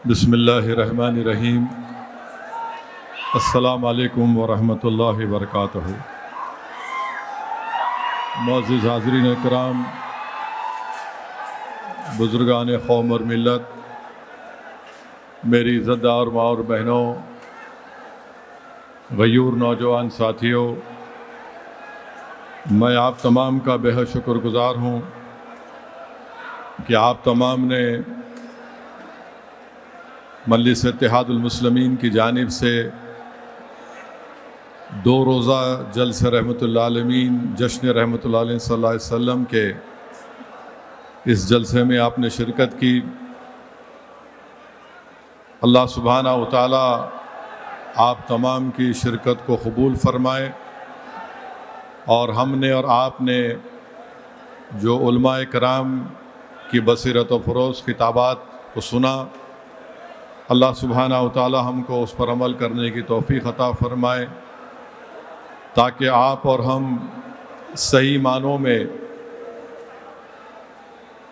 بسم اللہ الرحمن الرحیم۔ السلام علیکم ورحمۃ اللہ وبرکاتہ۔ معزز حاضرین کرام، بزرگان قوم اور ملت، میری عزت دار ماں اور بہنوں، غیور نوجوان ساتھیوں، میں آپ تمام کا بے حد شکر گزار ہوں کہ آپ تمام نے مجلس اتحاد المسلمین کی جانب سے 2 روزہ جلسہ رحمۃ اللہ عالمین جشن رحمۃ اللہ علیہ صلی اللہ علیہ وسلم کے اس جلسے میں آپ نے شرکت کی۔ اللہ سبحانہ و تعالی آپ تمام کی شرکت کو قبول فرمائے، اور ہم نے اور آپ نے جو علماء کرام کی بصیرت و فروز خطابات کو سنا، اللہ سبحانہ و تعالی ہم کو اس پر عمل کرنے کی توفیق عطا فرمائے، تاکہ آپ اور ہم صحیح معنوں میں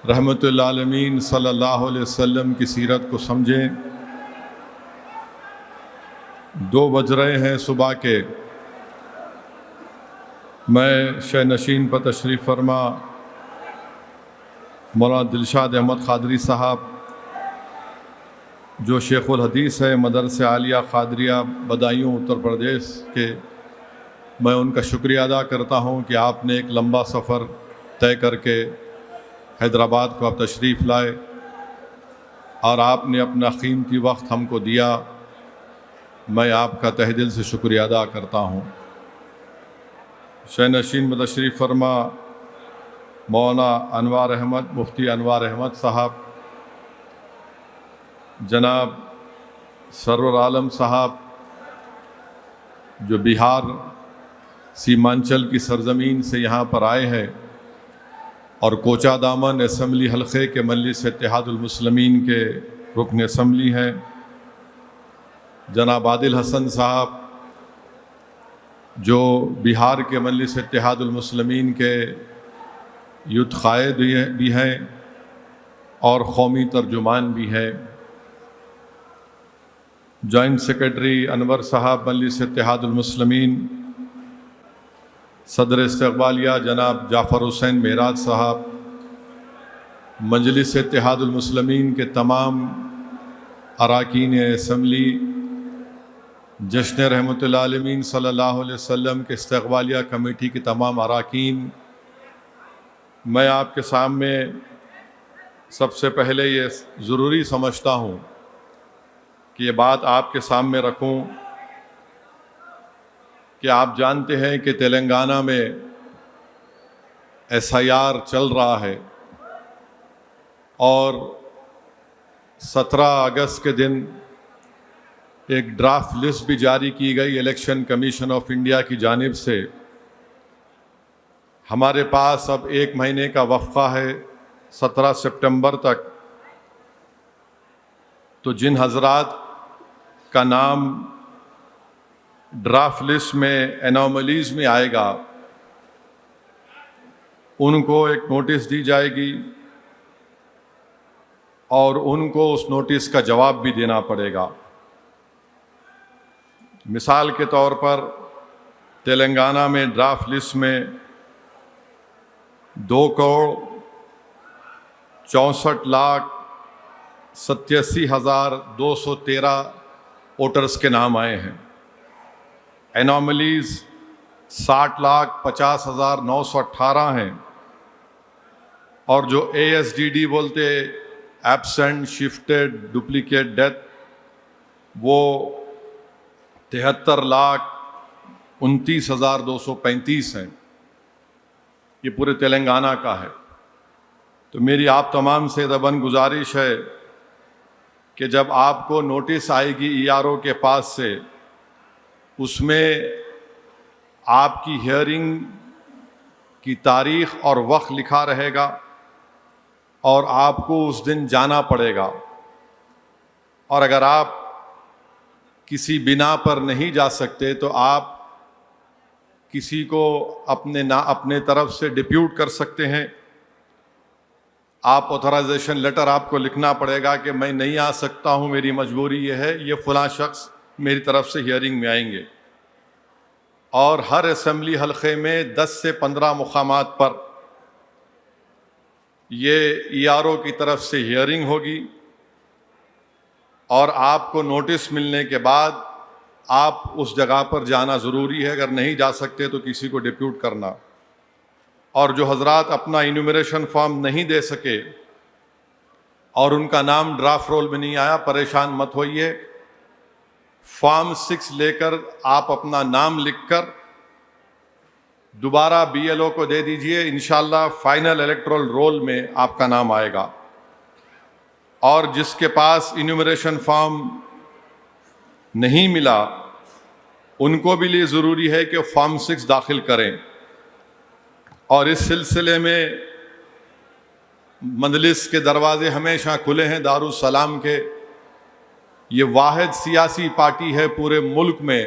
رحمت اللہ عالمین صلی اللہ علیہ وسلم کی سیرت کو سمجھیں۔ 2 بج رہے ہیں صبح کے۔ میں شہ نشین پر تشریف فرما مولانا دلشاد احمد قادری صاحب، جو شیخ الحدیث ہے مدرسہ عالیہ قادریہ بدایوں اتر پردیش کے، میں ان کا شکریہ ادا کرتا ہوں کہ آپ نے ایک لمبا سفر طے کر کے حیدرآباد کو آپ تشریف لائے، اور آپ نے اپنا قیمتی وقت ہم کو دیا۔ میں آپ کا تہ دل سے شکریہ ادا کرتا ہوں۔ شہ نشین میں تشریف فرما مولانا انوار احمد، مفتی انوار احمد صاحب، جناب سرور عالم صاحب، جو بہار سیمانچل کی سرزمین سے یہاں پر آئے ہیں اور کوچا دامن اسمبلی حلقے کے مجلس اتحاد المسلمین کے رکن اسمبلی ہیں، جناب عادل حسن صاحب، جو بہار کے مجلس اتحاد المسلمین کے یوتھ قائد بھی ہیں اور قومی ترجمان بھی ہیں، جوائنٹ سیکرٹری انور صاحب مجلس اتحاد المسلمین، صدر استقبالیہ جناب جعفر حسین معراج صاحب، مجلس اتحاد المسلمین کے تمام اراکین اسمبلی، جشن رحمۃ اللہ عالمین صلی اللہ علیہ وسلم کے استقبالیہ کمیٹی کے تمام اراکین، میں آپ کے سامنے سب سے پہلے یہ ضروری سمجھتا ہوں کہ یہ بات آپ کے سامنے رکھوں کہ آپ جانتے ہیں کہ تلنگانہ میں SIR چل رہا ہے، اور 17 اگست کے دن ایک ڈرافٹ لسٹ بھی جاری کی گئی الیکشن کمیشن آف انڈیا کی جانب سے۔ ہمارے پاس اب 1 مہینے کا وقفہ ہے 17 سپٹمبر تک، تو جن حضرات کا نام ڈرافٹ لسٹ میں انوملیز میں آئے گا، ان کو ایک نوٹس دی جائے گی، اور ان کو اس نوٹس کا جواب بھی دینا پڑے گا۔ مثال کے طور پر تلنگانہ میں ڈرافٹ لسٹ میں 2,64,87,213 ووٹرز کے نام آئے ہیں۔ انوملیز 60,50,918 ہیں، اور جو ASDD بولتے ایبسنٹ، شفٹڈ، ڈپلیکیٹ ڈیتھ، وہ 73,29,235 ہیں۔ یہ پورے تلنگانہ کا ہے۔ تو میری آپ تمام سے دبن گزارش ہے کہ جب آپ کو نوٹس آئے گی ERO کے پاس سے، اس میں آپ کی ہیئرنگ کی تاریخ اور وقت لکھا رہے گا، اور آپ کو اس دن جانا پڑے گا، اور اگر آپ کسی بنا پر نہیں جا سکتے تو آپ کسی کو اپنے طرف سے ڈپیوٹ کر سکتے ہیں، آپ آتھرائزیشن لیٹر آپ کو لکھنا پڑے گا کہ میں نہیں آ سکتا ہوں، میری مجبوری یہ ہے، یہ فلاں شخص میری طرف سے ہیئرنگ میں آئیں گے. اور ہر اسمبلی حلقے میں 10 سے 15 مقامات پر یہ ای آر او کی طرف سے ہیئرنگ ہوگی، اور آپ کو نوٹس ملنے کے بعد آپ اس جگہ پر جانا ضروری ہے. اگر نہیں جا سکتے تو کسی کو ڈپیوٹ کرنا. اور جو حضرات اپنا انیومریشن فارم نہیں دے سکے اور ان کا نام ڈرافٹ رول میں نہیں آیا، پریشان مت ہوئیے. فارم 6 لے کر آپ اپنا نام لکھ کر دوبارہ بی ایل او کو دے دیجئے. انشاءاللہ فائنل الیکٹرل رول میں آپ کا نام آئے گا. اور جس کے پاس انیومریشن فارم نہیں ملا ان کو بھی لیے ضروری ہے کہ فارم 6 داخل کریں. اور اس سلسلے میں مجلس کے دروازے ہمیشہ کھلے ہیں. دارالسلام کے یہ واحد سیاسی پارٹی ہے پورے ملک میں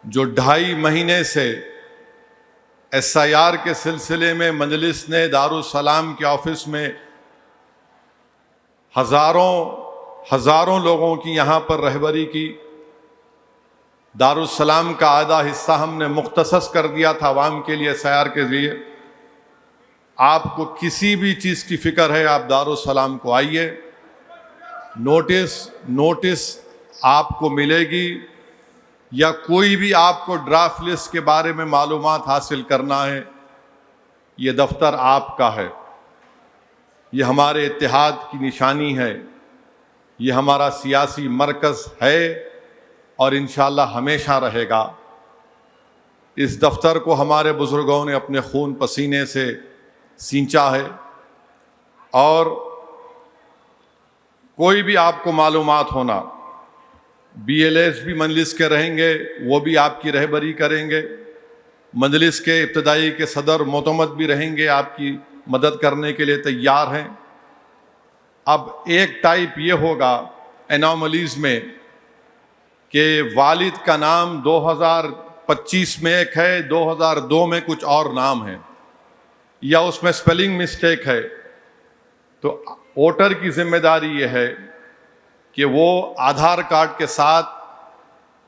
جو 2.5 مہینے سے ایس آئی آر کے سلسلے میں مجلس نے دارالسلام کے آفس میں ہزاروں لوگوں کی یہاں پر رہبری کی. دارالسلام کا آدھا حصہ ہم نے مختص کر دیا تھا عوام کے لیے ایس آئی آر کے ذریعے. آپ کو کسی بھی چیز کی فکر ہے آپ دارالسلام کو آئیے. نوٹس آپ کو ملے گی، یا کوئی بھی آپ کو ڈرافٹ لسٹ کے بارے میں معلومات حاصل کرنا ہے، یہ دفتر آپ کا ہے. یہ ہمارے اتحاد کی نشانی ہے، یہ ہمارا سیاسی مرکز ہے اور انشاءاللہ ہمیشہ رہے گا. اس دفتر کو ہمارے بزرگوں نے اپنے خون پسینے سے سینچا ہے، اور کوئی بھی آپ کو معلومات ہونا، بی ایل ایس بھی مجلس کے رہیں گے، وہ بھی آپ کی رہبری کریں گے. مجلس کے ابتدائی کے صدر معتمد بھی رہیں گے، آپ کی مدد کرنے کے لیے تیار ہیں. اب ایک ٹائپ یہ ہوگا انوملیز میں کہ والد کا نام 2025 میں ایک ہے، 2002 میں کچھ اور نام ہے، یا اس میں سپیلنگ مسٹیک ہے. تو ووٹر کی ذمہ داری یہ ہے کہ وہ آدھار کارڈ کے ساتھ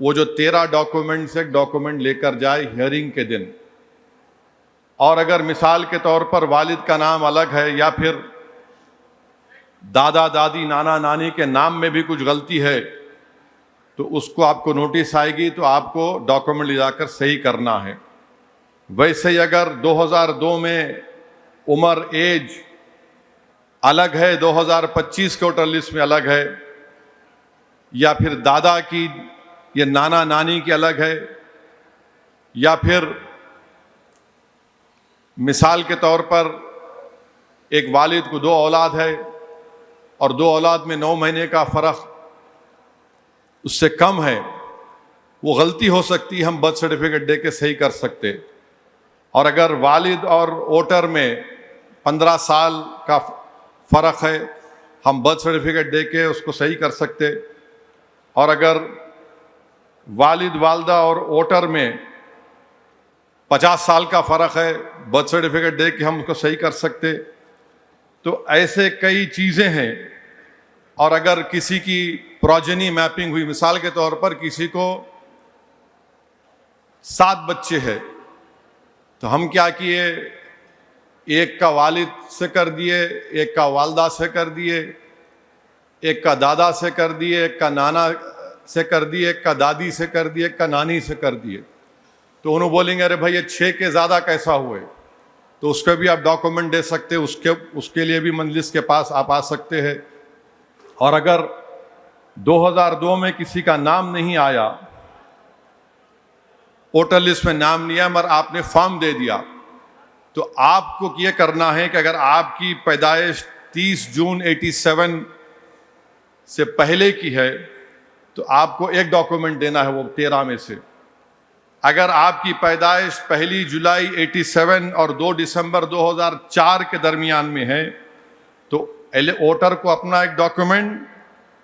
وہ جو 13 ڈاکومنٹ سے ایک ڈاکومنٹ لے کر جائے ہیئرنگ کے دن. اور اگر مثال کے طور پر والد کا نام الگ ہے، یا پھر دادا دادی نانا نانی کے نام میں بھی کچھ غلطی ہے، تو اس کو آپ کو نوٹس آئے گی، تو آپ کو ڈاکومنٹ لے جا کر صحیح کرنا ہے. ویسے ہی اگر 2002 میں عمر ایج الگ ہے، 2025 کے ووٹر لسٹ میں الگ ہے، یا پھر دادا کی یا نانا نانی کی الگ ہے، یا پھر مثال کے طور پر ایک والد کو 2 اولاد ہے اور 2 اولاد میں 9 مہینے کا فرق اس سے کم ہے، وہ غلطی ہو سکتی ہے، ہم برتھ سرٹیفکیٹ دے کے صحیح کر سکتے. اور اگر والد اور ووٹر میں 15 سال کا فرق ہے، ہم برتھ سرٹیفکیٹ دے کے اس کو صحیح کر سکتے. اور اگر والد والدہ اور ووٹر میں 50 سال کا فرق ہے، برتھ سرٹیفکیٹ دے کے ہم اس کو صحیح کر سکتے. تو ایسے کئی چیزیں ہیں. اور اگر کسی کی پروجنی میپنگ ہوئی، مثال کے طور پر کسی کو 7 بچے ہیں، تو ہم کیا کیے، ایک کا والد سے کر دیے، ایک کا والدہ سے کر دیے، ایک کا دادا سے کر دیے، ایک کا نانا سے کر دیے، ایک کا دادی سے کر دیے، ایک کا نانی سے کر دیے. تو انہوں بولیں گے ارے بھائی یہ 6 کے زیادہ کیسا ہوئے، تو اس کو بھی آپ ڈاکومنٹ دے سکتے، اس کے لیے بھی مجلس کے پاس آپ آ سکتے ہیں. اور اگر 2002 میں کسی کا نام نہیں آیا، ووٹر لسٹ میں نام نہیں آیا، مگر آپ نے فارم دے دیا، تو آپ کو یہ کرنا ہے کہ اگر آپ کی پیدائش 30 جون 87 سے پہلے کی ہے تو آپ کو ایک ڈاکومنٹ دینا ہے وہ 13 میں سے. اگر آپ کی پیدائش 1 جولائی 87 اور 2 دسمبر 2004 کے درمیان میں ہے تو ووٹر کو اپنا ایک ڈاکومنٹ،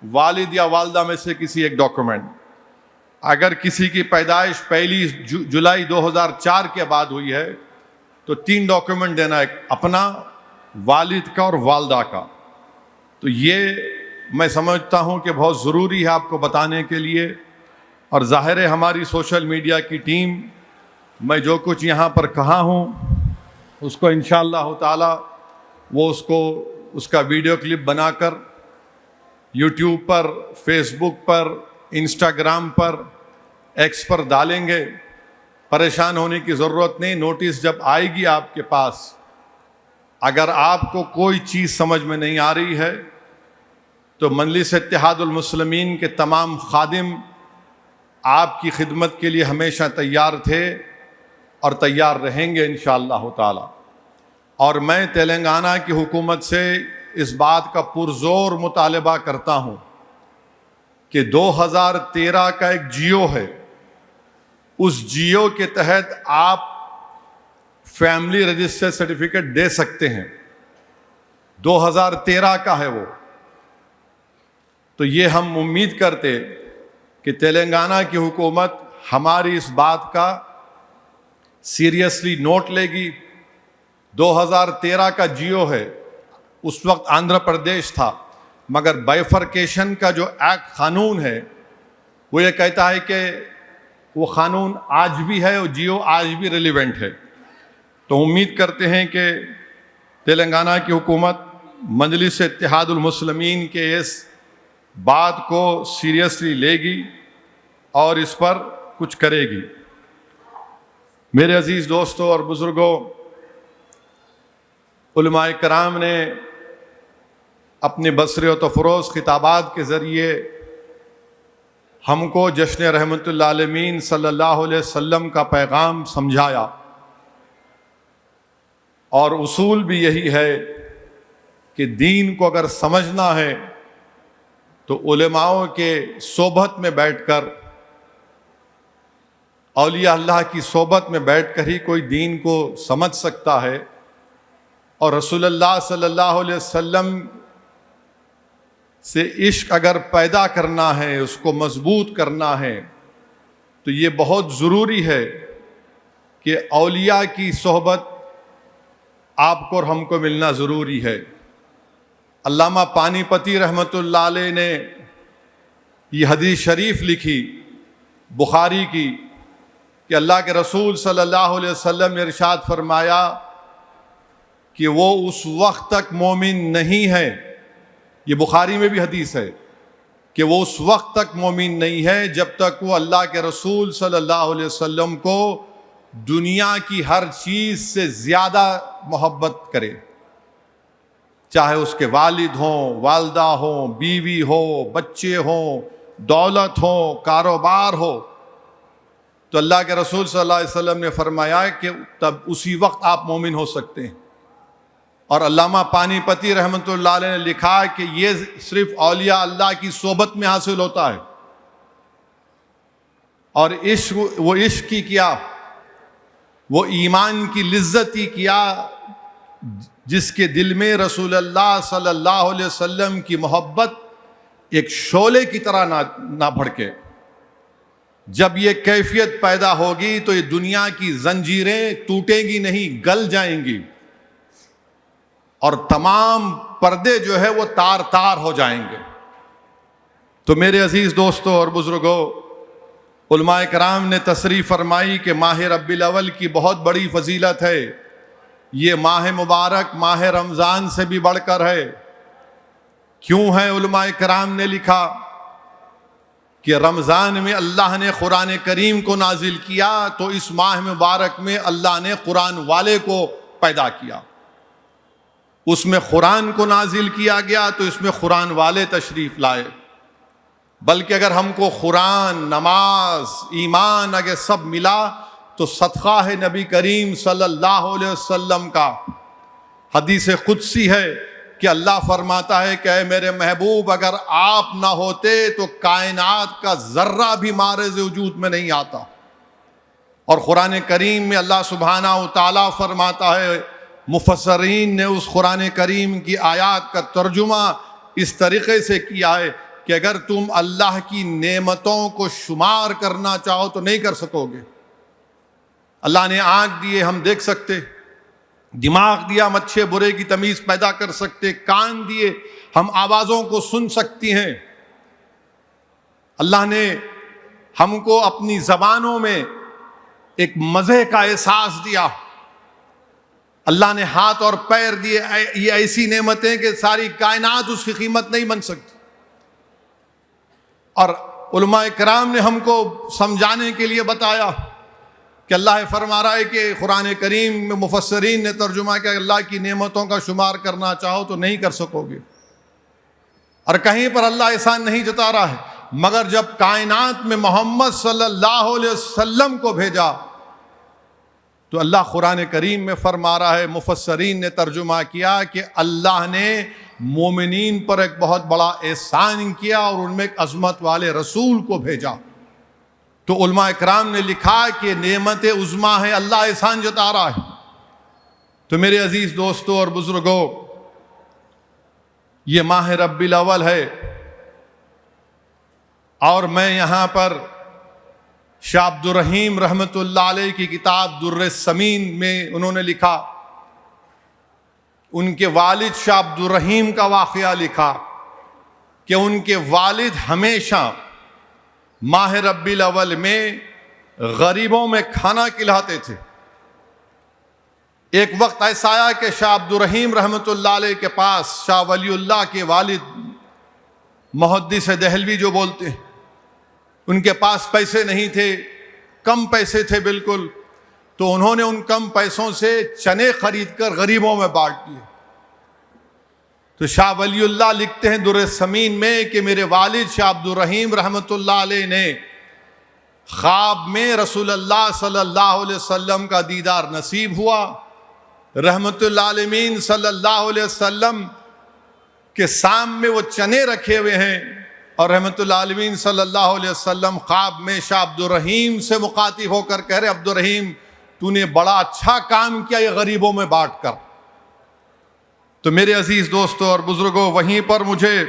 والد یا والدہ میں سے کسی ایک ڈاکومنٹ. اگر کسی کی پیدائش 1 جولائی 2004 کے بعد ہوئی ہے تو 3 ڈاکومنٹ دینا، ایک اپنا، والد کا اور والدہ کا. تو یہ میں سمجھتا ہوں کہ بہت ضروری ہے آپ کو بتانے کے لیے. اور ظاہر ہے ہماری سوشل میڈیا کی ٹیم، میں جو کچھ یہاں پر کہا ہوں اس کو انشاءاللہ تعالی وہ اس کا ویڈیو کلپ بنا کر یوٹیوب پر، فیس بک پر، انسٹاگرام پر، ایکس پر ڈالیں گے. پریشان ہونے کی ضرورت نہیں. نوٹس جب آئے گی آپ کے پاس، اگر آپ کو کوئی چیز سمجھ میں نہیں آ رہی ہے تو مجلس اتحاد المسلمین کے تمام خادم آپ کی خدمت کے لیے ہمیشہ تیار تھے اور تیار رہیں گے انشاءاللہ تعالی. اور میں تلنگانہ کی حکومت سے اس بات کا پرزور مطالبہ کرتا ہوں کہ 2013 کا ایک جیو ہے، اس جیو کے تحت آپ فیملی رجسٹر سرٹیفکیٹ دے سکتے ہیں. 2013 کا ہے وہ. تو یہ ہم امید کرتے کہ تلنگانہ کی حکومت ہماری اس بات کا سیریسلی نوٹ لے گی. 2013 کا جیو ہے، اس وقت آندھرا پردیش تھا، مگر بائیفرکیشن کا جو ایکٹ قانون ہے وہ یہ کہتا ہے کہ وہ قانون آج بھی ہے اور جیو آج بھی ریلیونٹ ہے. تو امید کرتے ہیں کہ تلنگانہ کی حکومت مجلس اتحاد المسلمین کے اس بات کو سیریسلی لے گی اور اس پر کچھ کرے گی. میرے عزیز دوستوں اور بزرگوں، علماء کرام نے اپنے بصیرت و فروز خطابات کے ذریعے ہم کو جشن رحمت اللہ عالمین صلی اللہ علیہ وسلم کا پیغام سمجھایا. اور اصول بھی یہی ہے کہ دین کو اگر سمجھنا ہے تو علماؤں کے صحبت میں بیٹھ کر، اولیاء اللہ کی صحبت میں بیٹھ کر ہی کوئی دین کو سمجھ سکتا ہے. اور رسول اللہ صلی اللہ علیہ وسلم سے عشق اگر پیدا کرنا ہے، اس کو مضبوط کرنا ہے، تو یہ بہت ضروری ہے کہ اولیاء کی صحبت آپ کو اور ہم کو ملنا ضروری ہے. علامہ پانی پتی رحمۃ اللہ علیہ نے یہ حدیث شریف لکھی بخاری کی کہ اللہ کے رسول صلی اللہ علیہ وسلم نے ارشاد فرمایا کہ وہ اس وقت تک مومن نہیں ہے، یہ بخاری میں بھی حدیث ہے کہ وہ اس وقت تک مومن نہیں ہے جب تک وہ اللہ کے رسول صلی اللہ علیہ وسلم کو دنیا کی ہر چیز سے زیادہ محبت کرے، چاہے اس کے والد ہوں، والدہ ہوں، بیوی ہو، بچے ہوں، دولت ہو، کاروبار ہو. تو اللہ کے رسول صلی اللہ علیہ وسلم نے فرمایا کہ تب اسی وقت آپ مومن ہو سکتے ہیں. اور علامہ پانی پتی رحمۃ اللہ علیہ نے لکھا کہ یہ صرف اولیاء اللہ کی صحبت میں حاصل ہوتا ہے. اور وہ عشق کی کیا، وہ ایمان کی لذت ہی کیا جس کے دل میں رسول اللہ صلی اللہ علیہ وسلم کی محبت ایک شعلے کی طرح نہ بھڑکے. جب یہ کیفیت پیدا ہوگی تو یہ دنیا کی زنجیریں ٹوٹیں گی نہیں، گل جائیں گی، اور تمام پردے جو ہے وہ تار تار ہو جائیں گے. تو میرے عزیز دوستوں اور بزرگوں، علماء کرام نے تصریح فرمائی کہ ماہ ربیع الاول کی بہت بڑی فضیلت ہے. یہ ماہ مبارک ماہ رمضان سے بھی بڑھ کر ہے. کیوں ہے؟ علماء کرام نے لکھا کہ رمضان میں اللہ نے قرآن کریم کو نازل کیا تو اس ماہ مبارک میں اللہ نے قرآن والے کو پیدا کیا. اس میں قرآن کو نازل کیا گیا تو اس میں قرآن والے تشریف لائے. بلکہ اگر ہم کو قرآن، نماز، ایمان اگر سب ملا تو صدقہ ہے نبی کریم صلی اللہ علیہ وسلم کا. حدیث قدسی ہے کہ اللہ فرماتا ہے کہ اے میرے محبوب، اگر آپ نہ ہوتے تو کائنات کا ذرہ بھی معرض وجود میں نہیں آتا. اور قرآن کریم میں اللہ سبحانہ و تعالیٰ فرماتا ہے، مفسرین نے اس قرآن کریم کی آیات کا ترجمہ اس طریقے سے کیا ہے کہ اگر تم اللہ کی نعمتوں کو شمار کرنا چاہو تو نہیں کر سکو گے. اللہ نے آنکھ دیے، ہم دیکھ سکتے. دماغ دیا ہم اچھے برے کی تمیز پیدا کر سکتے، کان دیے ہم آوازوں کو سن سکتی ہیں، اللہ نے ہم کو اپنی زبانوں میں ایک مزے کا احساس دیا، اللہ نے ہاتھ اور پیر دیے، یہ ایسی نعمتیں کہ ساری کائنات اس کی قیمت نہیں بن سکتی۔ اور علماء کرام نے ہم کو سمجھانے کے لیے بتایا کہ اللہ فرما رہا ہے کہ قرآن کریم میں مفسرین نے ترجمہ کیا، اللہ کی نعمتوں کا شمار کرنا چاہو تو نہیں کر سکو گے، اور کہیں پر اللہ احسان نہیں جتا رہا ہے، مگر جب کائنات میں محمد صلی اللہ علیہ وسلم کو بھیجا تو اللہ قرآن کریم میں فرما رہا ہے، مفسرین نے ترجمہ کیا کہ اللہ نے مومنین پر ایک بہت بڑا احسان کیا اور ان میں ایک عظمت والے رسول کو بھیجا۔ تو علماء اکرام نے لکھا کہ نعمت عظمیٰ ہے، اللہ احسان جتا رہا ہے۔ تو میرے عزیز دوستوں اور بزرگوں، یہ ماہ ربیع الاول ہے، اور میں یہاں پر شاہ عبد الرحیم رحمۃ اللہ علیہ کی کتاب در الثمین میں انہوں نے لکھا، ان کے والد شاہ عبد الرحیم کا واقعہ لکھا کہ ان کے والد ہمیشہ ماہ ربیع الاول میں غریبوں میں کھانا کھلاتے تھے۔ ایک وقت ایسا آیا کہ شاہ عبد الرحیم رحمۃ اللہ علیہ کے پاس شاہ ولی اللہ کے والد محدث دہلوی جو بولتے ہیں، ان کے پاس پیسے نہیں تھے، کم پیسے تھے بالکل، تو انہوں نے ان کم پیسوں سے چنے خرید کر غریبوں میں بانٹ دیے۔ تو شاہ ولی اللہ لکھتے ہیں در الثمین میں کہ میرے والد شاہ عبد الرحیم رحمۃ اللہ علیہ نے خواب میں رسول اللہ صلی اللہ علیہ وسلم کا دیدار نصیب ہوا، رحمت للعالمین صلی اللہ علیہ وسلم کے سامنے وہ چنے رکھے ہوئے ہیں، اور رحمت للعالمین صلی اللہ علیہ وسلم خواب میں شاہ عبد الرحیم سے مخاطب ہو کر کہہ رہے، عبد الرحیم تو نے بڑا اچھا کام کیا یہ غریبوں میں بانٹ کر۔ تو میرے عزیز دوستوں اور بزرگوں، وہیں پر مجھے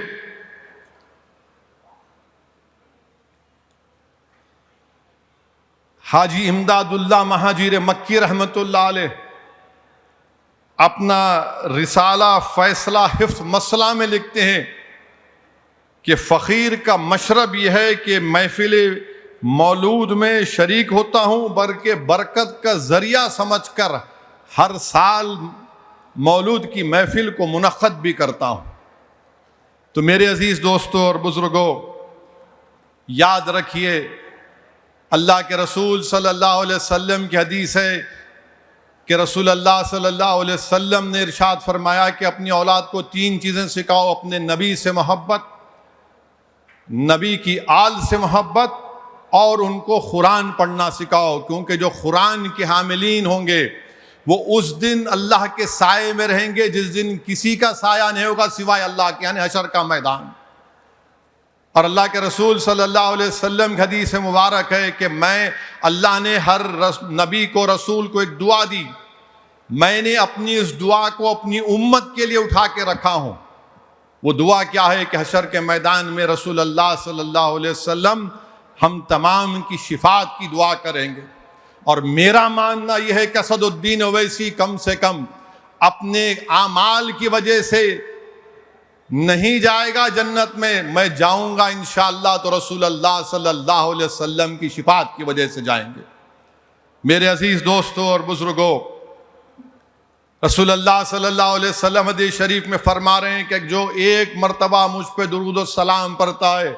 حاجی امداد اللہ مہاجر مکی رحمت اللہ علیہ اپنا رسالہ فیصلہ حفظ مسئلہ میں لکھتے ہیں کہ فقیر کا مشرب یہ ہے کہ محفل مولود میں شریک ہوتا ہوں، بلکہ برکت کا ذریعہ سمجھ کر ہر سال مولود کی محفل کو منعقد بھی کرتا ہوں۔ تو میرے عزیز دوستوں اور بزرگوں، یاد رکھیے اللہ کے رسول صلی اللہ علیہ وسلم کی حدیث ہے کہ رسول اللہ صلی اللہ علیہ وسلم نے ارشاد فرمایا کہ اپنی اولاد کو 3 چیزیں سکھاؤ، اپنے نبی سے محبت، نبی کی آل سے محبت، اور ان کو قرآن پڑھنا سکھاؤ، کیونکہ جو قرآن کے حاملین ہوں گے وہ اس دن اللہ کے سائے میں رہیں گے جس دن کسی کا سایہ نہیں ہوگا سوائے اللہ کے، یعنی حشر کا میدان۔ اور اللہ کے رسول صلی اللہ علیہ وسلم کی حدیث مبارک ہے کہ اللہ نے ہر نبی کو رسول کو ایک دعا دی، میں نے اپنی اس دعا کو اپنی امت کے لیے اٹھا کے رکھا ہوں۔ وہ دعا کیا ہے کہ حشر کے میدان میں رسول اللہ صلی اللہ علیہ وسلم ہم تمام کی شفاعت کی دعا کریں گے۔ اور میرا ماننا یہ ہے کہ اسد الدین اویسی کم سے کم اپنے اعمال کی وجہ سے نہیں جائے گا جنت میں جاؤں گا انشاءاللہ تو رسول اللہ صلی اللہ علیہ وسلم کی شفاعت کی وجہ سے جائیں گے۔ میرے عزیز دوستوں اور بزرگوں، رسول اللہ صلی اللہ علیہ وسلم حدیث شریف میں فرما رہے ہیں کہ جو ایک مرتبہ مجھ پہ درود و سلام پڑھتا ہے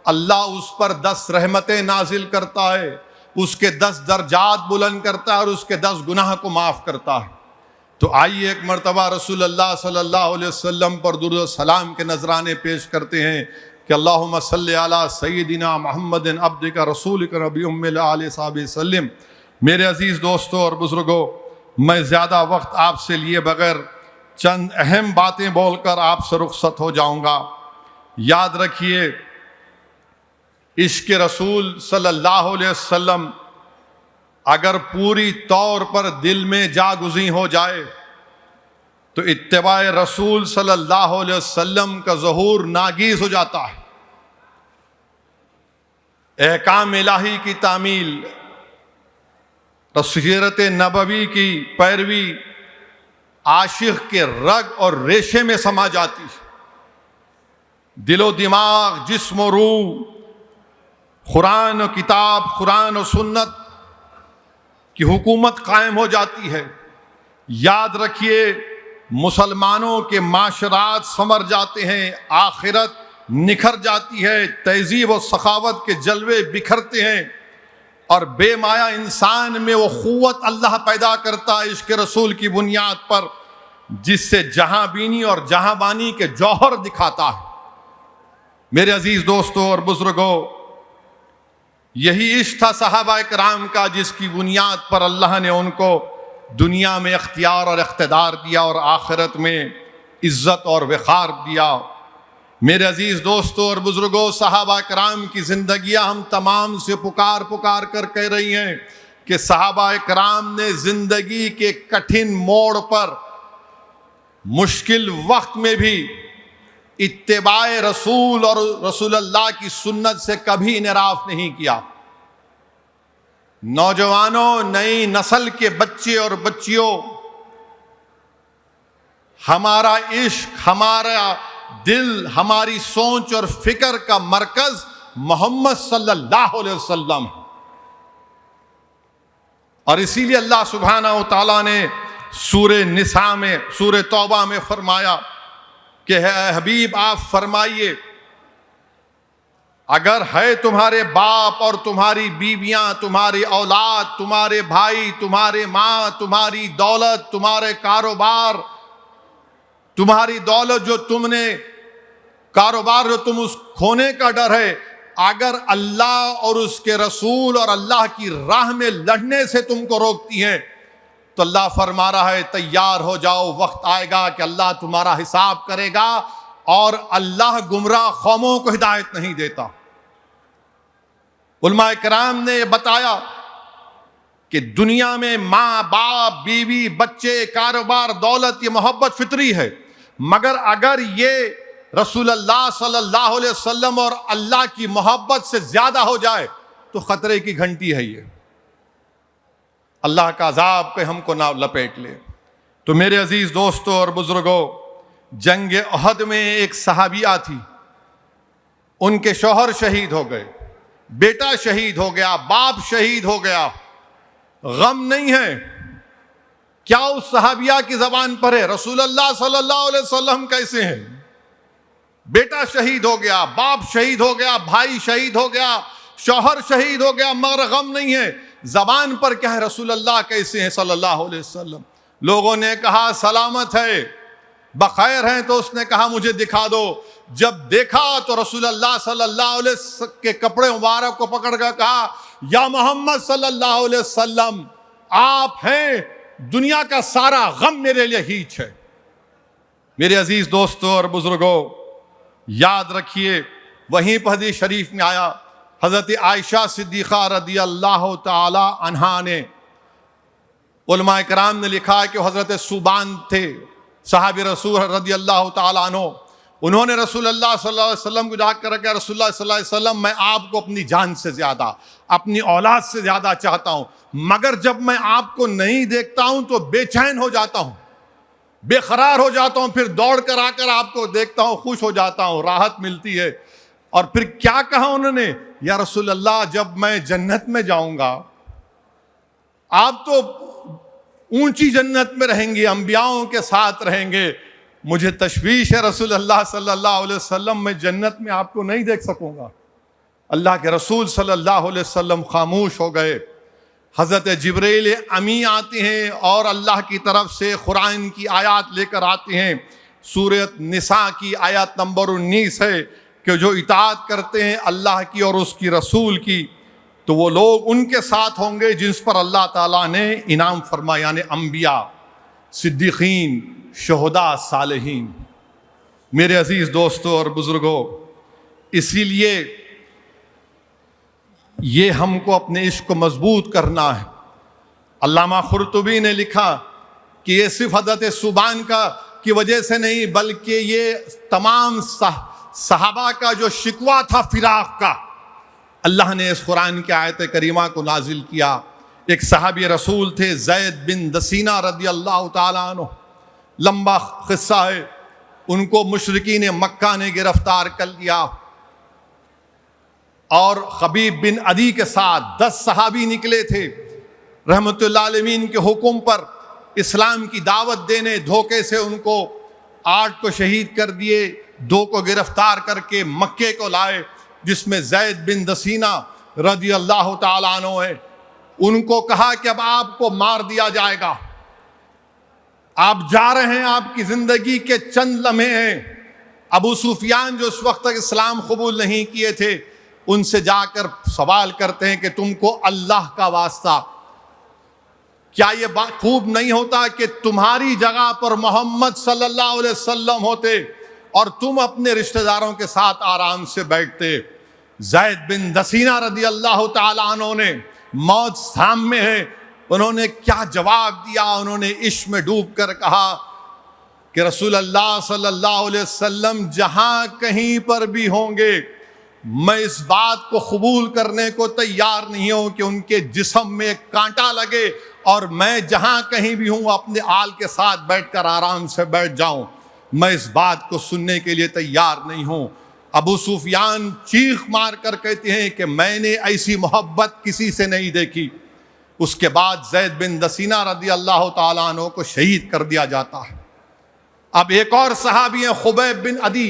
اللہ اس پر 10 رحمتیں نازل کرتا ہے، اس کے 10 درجات بلند کرتا ہے اور اس کے 10 گناہ کو معاف کرتا ہے۔ تو آئیے ایک مرتبہ رسول اللہ صلی اللہ علیہ وسلم پر درود و سلام کے نذرانے پیش کرتے ہیں کہ اللہم صلی علی سیدنا محمد عبدک رسولک نبی ام الآل صحابہ وسلم۔ میرے عزیز دوستوں اور بزرگوں، میں زیادہ وقت آپ سے لیے بغیر چند اہم باتیں بول کر آپ سے رخصت ہو جاؤں گا۔ یاد رکھیے، عشق رسول صلی اللہ علیہ وسلم اگر پوری طور پر دل میں جاگزیں ہو جائے تو اتباع رسول صلی اللہ علیہ وسلم کا ظہور ناگیز ہو جاتا ہے۔ احکام الہی کی تعمیل، سیرت نبوی کی پیروی، عاشق کے رگ اور ریشے میں سما جاتی ہے. دل و دماغ، جسم و روح، قرآن و کتاب، قرآن و سنت کی حکومت قائم ہو جاتی ہے. یاد رکھیے، مسلمانوں کے معاشرات سنور جاتے ہیں، آخرت نکھر جاتی ہے، تہذیب و سخاوت کے جلوے بکھرتے ہیں، اور بے مایا انسان میں وہ قوت اللہ پیدا کرتا ہے عشق رسول کی بنیاد پر، جس سے جہاں بینی اور جہاں بانی کے جوہر دکھاتا ہے. میرے عزیز دوستوں اور بزرگوں، یہی عشق تھا صحابہ کرام کا، جس کی بنیاد پر اللہ نے ان کو دنیا میں اختیار اور اقتدار دیا اور آخرت میں عزت اور وقار دیا. میرے عزیز دوستوں اور بزرگوں، صحابہ کرام کی زندگیاں ہم تمام سے پکار پکار کر کہہ رہی ہیں کہ صحابہ کرام نے زندگی کے کٹھن موڑ پر، مشکل وقت میں بھی اتباع رسول اور رسول اللہ کی سنت سے کبھی انحراف نہیں کیا. نوجوانوں، نئی نسل کے بچے اور بچیوں، ہمارا عشق، ہمارا دل، ہماری سوچ اور فکر کا مرکز محمد صلی اللہ علیہ وسلم ہے. اور اسی لیے اللہ سبحانہ و تعالیٰ نے سورہ نساء میں، سورہ توبہ میں فرمایا کہ اے حبیب آپ فرمائیے، اگر ہے تمہارے باپ اور تمہاری بیویاں، تمہاری اولاد، تمہارے بھائی، تمہارے ماں، تمہاری دولت، تمہارے کاروبار، تمہاری دولت جو تم نے، کاروبار جو تم اس کھونے کا ڈر ہے، اگر اللہ اور اس کے رسول اور اللہ کی راہ میں لڑنے سے تم کو روکتی ہیں، تو اللہ فرما رہا ہے تیار ہو جاؤ، وقت آئے گا کہ اللہ تمہارا حساب کرے گا، اور اللہ گمراہ قوموں کو ہدایت نہیں دیتا. علماء کرام نے یہ بتایا کہ دنیا میں ماں باپ، بیوی، بچے، کاروبار، دولت، یہ محبت فطری ہے، مگر اگر یہ رسول اللہ صلی اللہ علیہ وسلم اور اللہ کی محبت سے زیادہ ہو جائے تو خطرے کی گھنٹی ہے، یہ اللہ کا عذاب کہ ہم کو نہ لپیٹ لے. تو میرے عزیز دوستوں اور بزرگوں، جنگ احد میں ایک صحابیہ تھی، ان کے شوہر شہید ہو گئے، بیٹا شہید ہو گیا، باپ شہید ہو گیا. غم نہیں ہے. کیا اس صحابیہ کی زبان پر ہے؟ رسول اللہ صلی اللہ علیہ وسلم کیسے ہیں؟ بیٹا شہید ہو گیا، باپ شہید ہو گیا، بھائی شہید ہو گیا، شوہر شہید ہو گیا، مگر غم نہیں ہے. زبان پر کیا ہے؟ رسول اللہ کیسے ہیں صلی اللہ علیہ وسلم. لوگوں نے کہا سلامت ہے، بخیر ہیں، تو اس نے کہا مجھے دکھا دو. جب دیکھا تو رسول اللہ صلی اللہ علیہ وسلم کے کپڑے مبارک کو پکڑ کر کہا یا محمد صلی اللہ علیہ وسلم، آپ ہیں، دنیا کا سارا غم میرے لیے ہیچ ہے. میرے عزیز دوستوں اور بزرگوں، یاد رکھیے، وہیں پر حدیث شریف میں آیا، حضرت عائشہ صدیقہ رضی اللہ تعالی عنہا نے، علماء کرام نے لکھا کہ حضرت صوبان تھے، صحابی رسول رضی اللہ تعالیٰ عنہ. انہوں نے رسول اللہ صلی اللہ علیہ وسلم کو جا کر کہ رسول اللہ صلی اللہ علیہ وسلم، میں آپ کو اپنی جان سے زیادہ، اپنی اولاد سے زیادہ چاہتا ہوں، مگر جب میں آپ کو نہیں دیکھتا ہوں تو بے چین ہو جاتا ہوں، بے قرار ہو جاتا ہوں، پھر دوڑ کر آ کر آپ کو دیکھتا ہوں، خوش ہو جاتا ہوں، راحت ملتی ہے. اور پھر کیا کہا انہوں نے؟ یا رسول اللہ، جب میں جنت میں جاؤں گا، آپ تو اونچی جنت میں رہیں گے، انبیاؤں کے ساتھ رہیں گے، مجھے تشویش ہے رسول اللہ صلی اللہ علیہ وسلم، میں جنت میں آپ کو نہیں دیکھ سکوں گا. اللہ کے رسول صلی اللہ علیہ وسلم خاموش ہو گئے. حضرت جبریل امی آتے ہیں اور اللہ کی طرف سے قرآن کی آیات لے کر آتے ہیں. سورۃ نساء کی آیت نمبر 19 ہے کہ جو اطاعت کرتے ہیں اللہ کی اور اس کی رسول کی، تو وہ لوگ ان کے ساتھ ہوں گے جس پر اللہ تعالیٰ نے انعام فرمایا، یعنی انبیاء، صدیقین، شہداء، صالحین. میرے عزیز دوستوں اور بزرگوں، اسی لیے یہ ہم کو اپنے عشق کو مضبوط کرنا ہے. علامہ قرطبی نے لکھا کہ یہ صرف حضرت صوبان کی وجہ سے نہیں، بلکہ یہ تمام صحابہ کا جو شکوہ تھا فراق کا، اللہ نے اس قرآن کی آیت کریمہ کو نازل کیا. ایک صحابی رسول تھے، زید بن دسینہ رضی اللہ تعالیٰ عنہ. لمبا قصہ ہے. ان کو مشرکین مکہ نے گرفتار کر لیا اور خبیب بن عدی کے ساتھ 10 صحابی نکلے تھے رحمت اللہ علیہ کے حکم پر اسلام کی دعوت دینے. دھوکے سے ان کو 8 کو شہید کر دیے, 2 کو گرفتار کر کے مکے کو لائے, جس میں زید بن دسینہ رضی اللہ تعالیٰ عنہ ہے. ان کو کہا کہ اب آپ کو مار دیا جائے گا, آپ جا رہے ہیں, آپ کی زندگی کے چند لمحے ہیں. ابو سفیان جو اس وقت تک اسلام قبول نہیں کیے تھے, ان سے جا کر سوال کرتے ہیں کہ تم کو اللہ کا واسطہ کیا یہ بات خوب نہیں ہوتا کہ تمہاری جگہ پر محمد صلی اللہ علیہ وسلم ہوتے اور تم اپنے رشتہ داروں کے ساتھ آرام سے بیٹھتے. زید بن دسینہ رضی اللہ تعالیٰ عنہ نے, موت سامنے ہے, انہوں نے کیا جواب دیا؟ انہوں نے عشق میں ڈوب کر کہا کہ رسول اللہ صلی اللہ علیہ وسلم جہاں کہیں پر بھی ہوں گے, میں اس بات کو قبول کرنے کو تیار نہیں ہوں کہ ان کے جسم میں ایک کانٹا لگے اور میں جہاں کہیں بھی ہوں اپنے آل کے ساتھ بیٹھ کر آرام سے بیٹھ جاؤں. میں اس بات کو سننے کے لیے تیار نہیں ہوں. ابو سفیان چیخ مار کر کہتے ہیں کہ میں نے ایسی محبت کسی سے نہیں دیکھی. اس کے بعد زید بن دسینہ رضی اللہ تعالیٰ عنہ کو شہید کر دیا جاتا ہے. اب ایک اور صحابی ہیں خبیب بن عدی,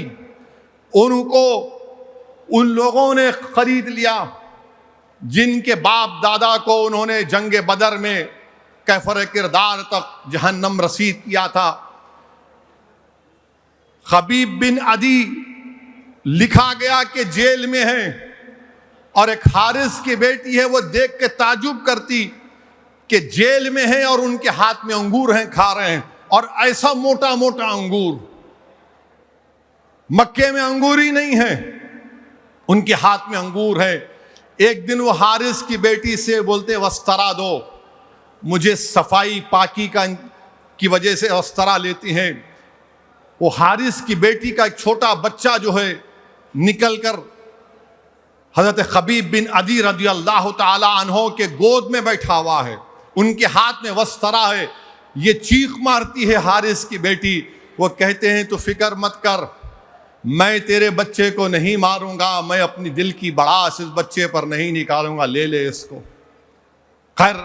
ان کو ان لوگوں نے خرید لیا جن کے باپ دادا کو انہوں نے جنگ بدر میں کیفر کردار تک جہنم رسید کیا تھا. خبیب بن عدی لکھا گیا کہ جیل میں ہیں, اور ایک حارث کی بیٹی ہے, وہ دیکھ کے تعجب کرتی کہ جیل میں ہیں اور ان کے ہاتھ میں انگور ہیں, کھا رہے ہیں, اور ایسا موٹا موٹا انگور. مکے میں انگور ہی نہیں ہے, ان کے ہاتھ میں انگور ہے. ایک دن وہ حارث کی بیٹی سے بولتے وسترا دو, مجھے صفائی پاکی کی وجہ سے وسترا لیتی ہیں. وہ حارث کی بیٹی کا ایک چھوٹا بچہ جو ہے نکل کر حضرت خبیب بن عدی رضی اللہ تعالی عنہ کے گود میں بیٹھا ہوا ہے, ان کے ہاتھ میں وسترا ہے. یہ چیخ مارتی ہے حارث کی بیٹی. وہ کہتے ہیں تو فکر مت کر, میں تیرے بچے کو نہیں ماروں گا, میں اپنی دل کی بڑاس اس بچے پر نہیں نکالوں گا, لے لے اس کو. خیر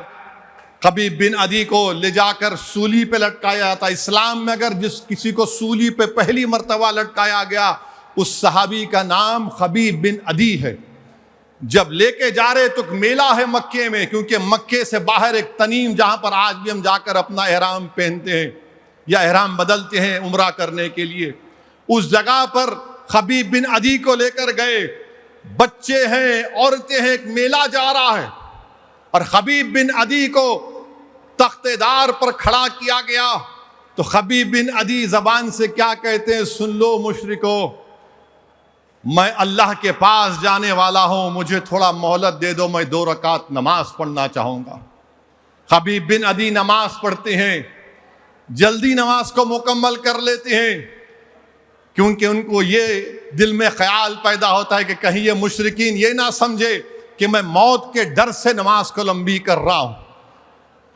خبیب بن عدی کو لے جا کر سولی پہ لٹکایا جاتا. اسلام میں اگر جس کسی کو سولی پہ پہلی مرتبہ لٹکایا گیا, اس صحابی کا نام خبیب بن عدی ہے. جب لے کے جا رہے تو میلہ ہے مکے میں, کیونکہ مکے سے باہر ایک تنیم جہاں پر آج بھی ہم جا کر اپنا احرام پہنتے ہیں یا احرام بدلتے ہیں عمرہ کرنے کے لیے, اس جگہ پر خبیب بن عدی کو لے کر گئے. بچے ہیں, عورتیں ہیں, ایک میلہ جا رہا ہے, اور خبیب بن عدی کو تخت دار پر کھڑا کیا گیا. تو خبیب بن عدی زبان سے کیا کہتے ہیں, سن لو مشرکو, میں اللہ کے پاس جانے والا ہوں, مجھے تھوڑا مہلت دے دو, میں 2 رکعت نماز پڑھنا چاہوں گا. خبیب بن عدی نماز پڑھتے ہیں, جلدی نماز کو مکمل کر لیتے ہیں, کیونکہ ان کو یہ دل میں خیال پیدا ہوتا ہے کہ کہیں یہ مشرکین یہ نہ سمجھے کہ میں موت کے ڈر سے نماز کو لمبی کر رہا ہوں.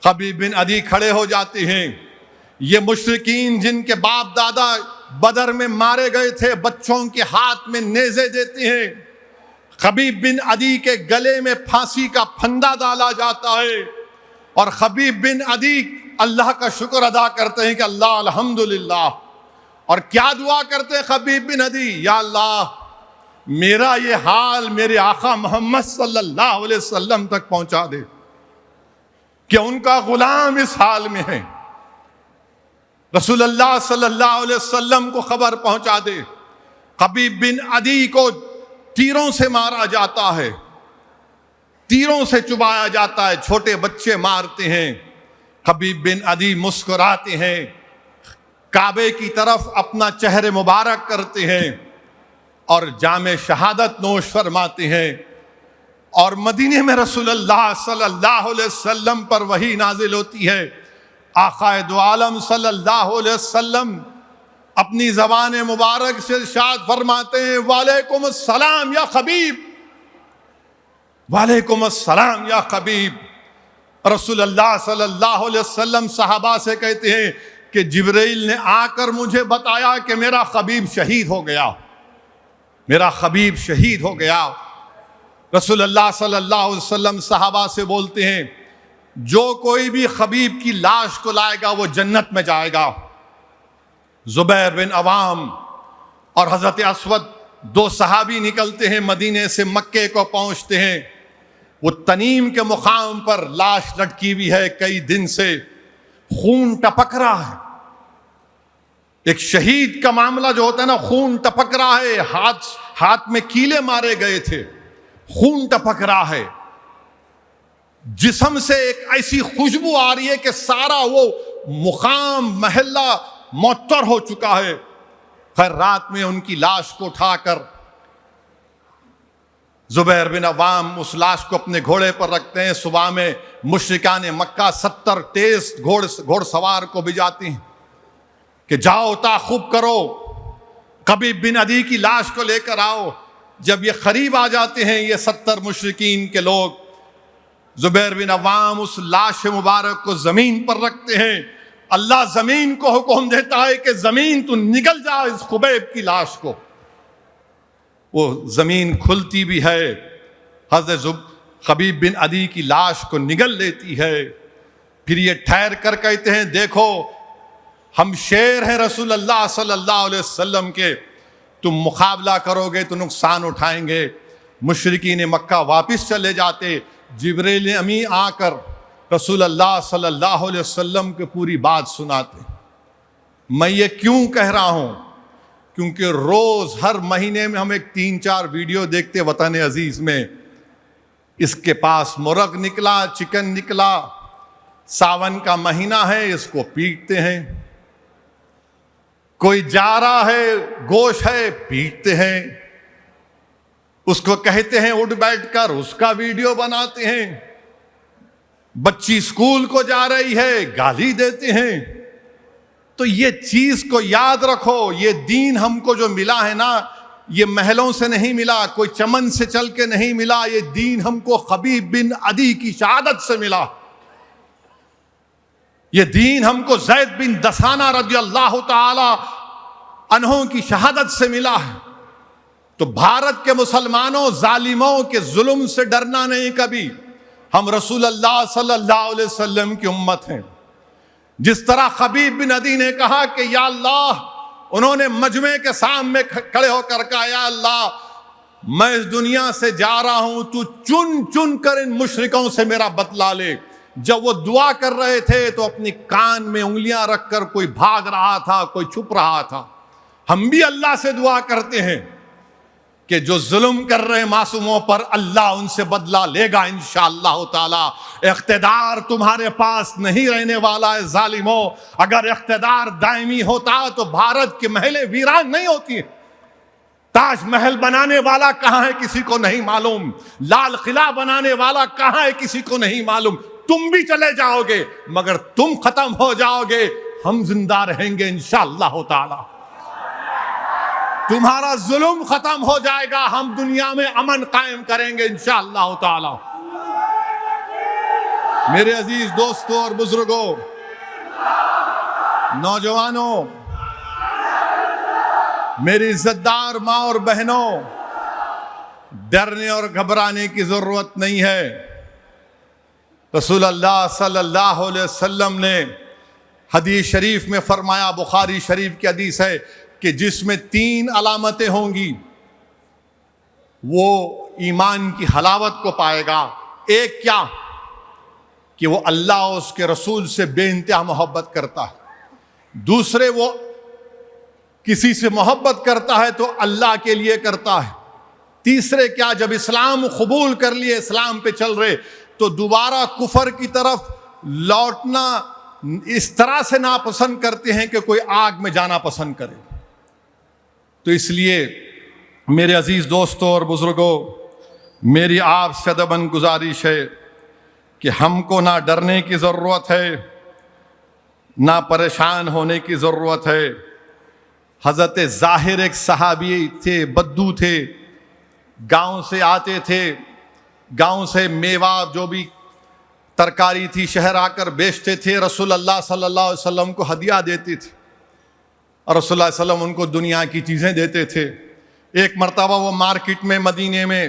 خبیب بن عدی کھڑے ہو جاتے ہیں. یہ مشرکین جن کے باپ دادا بدر میں مارے گئے تھے, بچوں کے ہاتھ میں نیزے دیتے ہیں. خبیب بن عدی کے گلے میں پھانسی کا پھندا ڈالا جاتا ہے, اور خبیب بن عدی اللہ کا شکر ادا کرتے ہیں کہ اللہ الحمدللہ. اور کیا دعا کرتے ہیں خبیب بن عدی, یا اللہ میرا یہ حال میرے آقا محمد صلی اللہ علیہ وسلم تک پہنچا دے کہ ان کا غلام اس حال میں ہے. رسول اللہ صلی اللہ علیہ وسلم کو خبر پہنچا دے. خبیب بن عدی کو تیروں سے مارا جاتا ہے, تیروں سے چبایا جاتا ہے, چھوٹے بچے مارتے ہیں. خبیب بن عدی مسکراتے ہیں, کعبے کی طرف اپنا چہرے مبارک کرتے ہیں, اور جام شہادت نوش فرماتے ہیں. اور مدینے میں رسول اللہ صلی اللہ علیہ وسلم پر وحی نازل ہوتی ہے. آقا دو عالم صلی اللہ علیہ وسلم اپنی زبان مبارک سے ارشاد فرماتے ہیں, وعلیکم السلام یا خبیب, وعلیکم السلام یا خبیب. رسول اللہ صلی اللہ علیہ وسلم صحابہ سے کہتے ہیں کہ جبرائیل نے آ کر مجھے بتایا کہ میرا حبیب شہید ہو گیا، میرا حبیب شہید ہو گیا۔ رسول اللہ صلی اللہ علیہ وسلم صحابہ سے بولتے ہیں جو کوئی بھی حبیب کی لاش کو لائے گا وہ جنت میں جائے گا۔ زبیر بن عوام اور حضرت اسود دو صحابی نکلتے ہیں، مدینے سے مکے کو پہنچتے ہیں۔ وہ تنیم کے مقام پر لاش لٹکی ہوئی ہے، کئی دن سے خون ٹپک رہا ہے۔ ایک شہید کا معاملہ جو ہوتا ہے نا، خون ٹپک رہا ہے، ہاتھ میں کیلے مارے گئے تھے، خون ٹپک رہا ہے، جسم سے ایک ایسی خوشبو آ رہی ہے کہ سارا وہ مقام محلہ معطر ہو چکا ہے۔ خیر رات میں ان کی لاش کو اٹھا کر زبیر بن عوام اس لاش کو اپنے گھوڑے پر رکھتے ہیں۔ صبح میں مشرکان مکہ 70 تیز گھوڑ سوار کو بھیجاتے ہیں کہ جاؤ تعاقب کرو، خبیب بن عدی کی لاش کو لے کر آؤ۔ جب یہ قریب آ جاتے ہیں یہ 70 مشرکین کے لوگ، زبیر بن عوام اس لاش مبارک کو زمین پر رکھتے ہیں۔ اللہ زمین کو حکم دیتا ہے کہ زمین تو نگل جا اس خبیب کی لاش کو۔ وہ زمین کھلتی بھی ہے، حضرت خبیب بن عدی کی لاش کو نگل لیتی ہے۔ پھر یہ ٹھہر کر کہتے ہیں دیکھو ہم شیر ہیں رسول اللہ صلی اللہ علیہ وسلم کے، تم مقابلہ کرو گے تو نقصان اٹھائیں گے۔ مشرکین مکہ واپس چلے جاتے، جبرائیل امین آ کر رسول اللہ صلی اللہ علیہ وسلم کو پوری بات سناتے۔ میں یہ کیوں کہہ رہا ہوں؟ کیونکہ روز ہر مہینے میں ہم ایک 3-4 ویڈیو دیکھتے وطن عزیز میں، اس کے پاس مرغ نکلا، چکن نکلا، ساون کا مہینہ ہے اس کو پیٹتے ہیں، کوئی جا رہا ہے گوشت ہے پیٹتے ہیں، اس کو کہتے ہیں اٹھ بیٹھ کر، اس کا ویڈیو بناتے ہیں، بچی اسکول کو جا رہی ہے گالی دیتے ہیں۔ تو یہ چیز کو یاد رکھو، یہ دین ہم کو جو ملا ہے نا، یہ محلوں سے نہیں ملا، کوئی چمن سے چل کے نہیں ملا، یہ دین ہم کو خبیب بن عدی کی شہادت سے ملا، یہ دین ہم کو زید بن دسانہ رضی اللہ تعالی عنہ کی شہادت سے ملا ہے۔ تو بھارت کے مسلمانوں ظالموں کے ظلم سے ڈرنا نہیں کبھی، ہم رسول اللہ صلی اللہ علیہ وسلم کی امت ہیں۔ جس طرح خبیب بن عدی نے کہا کہ یا اللہ، انہوں نے مجمع کے سامنے کھڑے ہو کر کہا یا اللہ میں اس دنیا سے جا رہا ہوں، تو چن چن کر ان مشرکوں سے میرا بدلہ لے۔ جب وہ دعا کر رہے تھے تو اپنی کان میں انگلیاں رکھ کر کوئی بھاگ رہا تھا، کوئی چھپ رہا تھا۔ ہم بھی اللہ سے دعا کرتے ہیں کہ جو ظلم کر رہے معصوموں پر اللہ ان سے بدلہ لے گا انشاءاللہ تعالی۔ اقتدار تمہارے پاس نہیں رہنے والا ہے ظالموں، اگر اقتدار دائمی ہوتا تو بھارت کے محلیں ویران نہیں ہوتی۔ تاج محل بنانے والا کہاں ہے کسی کو نہیں معلوم، لال قلعہ بنانے والا کہاں ہے کسی کو نہیں معلوم۔ تم بھی چلے جاؤ گے مگر تم ختم ہو جاؤ گے، ہم زندہ رہیں گے انشاءاللہ تعالی۔ تمہارا ظلم ختم ہو جائے گا، ہم دنیا میں امن قائم کریں گے انشاءاللہ تعالی۔ میرے عزیز دوستوں اور بزرگوں، نوجوانوں، میری عزت دار ماں اور بہنوں، ڈرنے اور گھبرانے کی ضرورت نہیں ہے۔ رسول اللہ صلی اللہ علیہ وسلم نے حدیث شریف میں فرمایا، بخاری شریف کی حدیث ہے کہ جس میں 3 علامتیں ہوں گی وہ ایمان کی حلاوت کو پائے گا۔ ایک کیا؟ کہ وہ اللہ اور اس کے رسول سے بے انتہا محبت کرتا ہے۔ دوسرے، وہ کسی سے محبت کرتا ہے تو اللہ کے لیے کرتا ہے۔ تیسرے کیا؟ جب اسلام قبول کر لیے، اسلام پہ چل رہے، تو دوبارہ کفر کی طرف لوٹنا اس طرح سے ناپسند کرتے ہیں کہ کوئی آگ میں جانا پسند کرے۔ تو اس لیے میرے عزیز دوستوں اور بزرگوں، میری آپ سے ادباً گزارش ہے کہ ہم کو نہ ڈرنے کی ضرورت ہے، نہ پریشان ہونے کی ضرورت ہے۔ حضرت ظاہر ایک صحابی تھے، بدو تھے، گاؤں سے آتے تھے، گاؤں سے میوہ جو بھی ترکاری تھی، شہر آ کر بیچتے تھے، رسول اللہ صلی اللہ علیہ وسلم کو ہدیہ دیتے تھے اور رسول اللہ صلی اللہ علیہ وسلم ان کو دنیا کی چیزیں دیتے تھے۔ ایک مرتبہ وہ مارکیٹ میں مدینے میں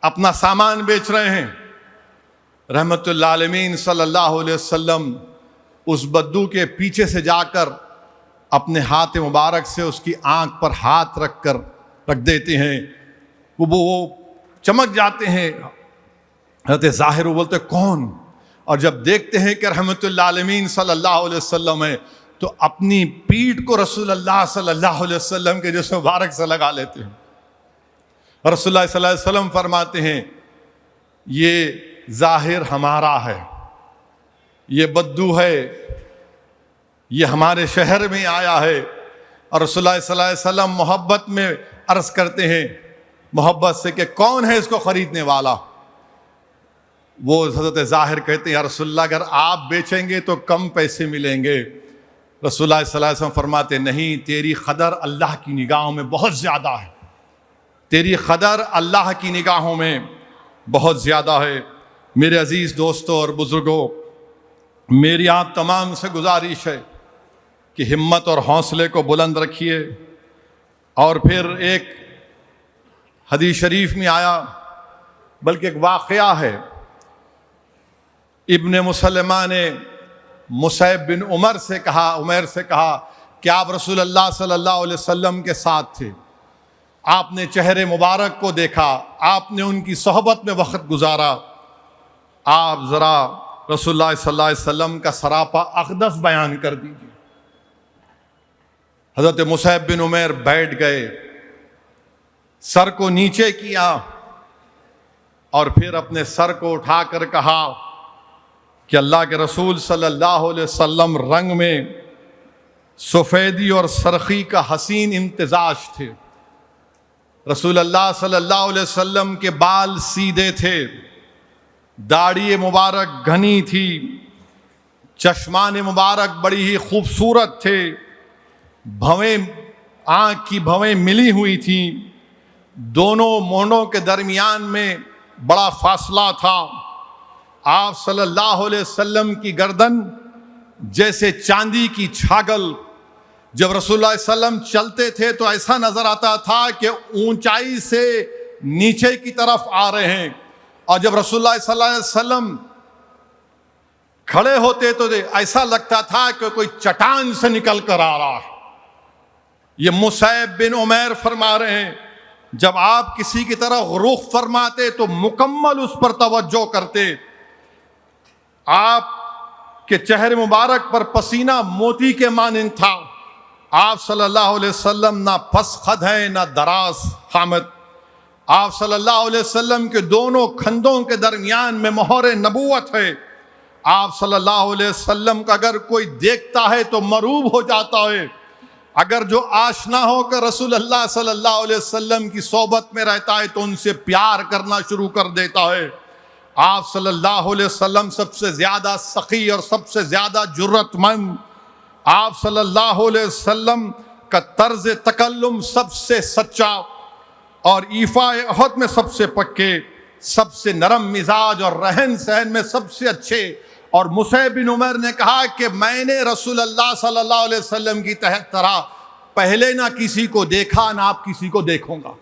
اپنا سامان بیچ رہے ہیں، رحمت اللہ عالمین صلی اللہ علیہ وسلم اس بدو کے پیچھے سے جا کر اپنے ہاتھ مبارک سے اس کی آنکھ پر ہاتھ رکھ دیتے ہیں، وہ چمک جاتے ہیں۔ حضرت ظاہر وہ بولتے کون؟ اور جب دیکھتے ہیں کہ رحمت اللہ عالمین صلی اللہ علیہ وسلم ہے تو اپنی پیٹھ کو رسول اللہ صلی اللہ علیہ وسلم کے جسم مبارک سے لگا لیتے ہیں۔ رسول اللہ صلی اللہ علیہ وسلم فرماتے ہیں یہ ظاہر ہمارا ہے، یہ بدو ہے، یہ ہمارے شہر میں آیا ہے۔ اور رسول اللہ صلی اللہ علیہ وسلم محبت میں عرض کرتے ہیں محبت سے کہ کون ہے اس کو خریدنے والا؟ وہ حضرت ظاہر کہتے ہیں یا رسول اللہ اگر آپ بیچیں گے تو کم پیسے ملیں گے۔ رسول اللہ صلی اللہ علیہ وسلم فرماتے نہیں، تیری قدر اللہ کی نگاہوں میں بہت زیادہ ہے، تیری قدر اللہ کی نگاہوں میں بہت زیادہ ہے۔ میرے عزیز دوستوں اور بزرگوں، میری آپ تمام سے گزارش ہے کہ ہمت اور حوصلے کو بلند رکھیے۔ اور پھر ایک حدیث شریف میں آیا، بلکہ ایک واقعہ ہے، ابن مسلمہ نے مصعب بن عمیر سے کہا کہ آپ رسول اللہ صلی اللہ علیہ وسلم کے ساتھ تھے، آپ نے چہرے مبارک کو دیکھا، آپ نے ان کی صحبت میں وقت گزارا، آپ ذرا رسول اللہ صلی اللہ علیہ وسلم کا سراپا اقدس بیان کر دیجیے۔ حضرت مصعب بن عمیر بیٹھ گئے، سر کو نیچے کیا اور پھر اپنے سر کو اٹھا کر کہا کہ اللہ کے رسول صلی اللہ علیہ وسلم رنگ میں سفیدی اور سرخی کا حسین امتزاج تھے۔ رسول اللہ صلی اللہ علیہ وسلم کے بال سیدھے تھے، داڑھی مبارک گھنی تھی، چشمان مبارک بڑی ہی خوبصورت تھے، آنکھ کی بھویں ملی ہوئی تھیں، دونوں مونڈوں کے درمیان میں بڑا فاصلہ تھا۔ آپ صلی اللہ علیہ وسلم کی گردن جیسے چاندی کی چھاگل، جب رسول اللہ صلی اللہ علیہ وسلم چلتے تھے تو ایسا نظر آتا تھا کہ اونچائی سے نیچے کی طرف آ رہے ہیں، اور جب رسول اللہ صلی اللہ علیہ وسلم کھڑے ہوتے تو ایسا لگتا تھا کہ کوئی چٹان سے نکل کر آ رہا ہے۔ یہ مصعب بن عمیر فرما رہے ہیں جب آپ کسی کی طرف رخ فرماتے تو مکمل اس پر توجہ کرتے، آپ کے چہرے مبارک پر پسینہ موتی کے مانند تھا۔ آپ صلی اللہ علیہ وسلم نہ پس خد ہیں نہ دراز قامت، آپ صلی اللہ علیہ وسلم کے دونوں کھندوں کے درمیان میں مہر نبوت ہے۔ آپ صلی اللہ علیہ وسلم کا اگر کوئی دیکھتا ہے تو مروب ہو جاتا ہے، اگر جو آشنا ہو کر رسول اللہ صلی اللہ علیہ وسلم کی صحبت میں رہتا ہے تو ان سے پیار کرنا شروع کر دیتا ہے۔ آپ صلی اللہ علیہ وسلم سب سے زیادہ سخی اور سب سے زیادہ جرت مند، آپ صلی اللہ علیہ وسلم کا طرز تکلم سب سے سچا اور ایفا عہد میں سب سے پکے، سب سے نرم مزاج اور رہن سہن میں سب سے اچھے۔ اور مصعب بن عمیر نے کہا کہ میں نے رسول اللہ صلی اللہ علیہ وسلم کی طرح پہلے نہ کسی کو دیکھا نہ آپ کسی کو دیکھوں گا۔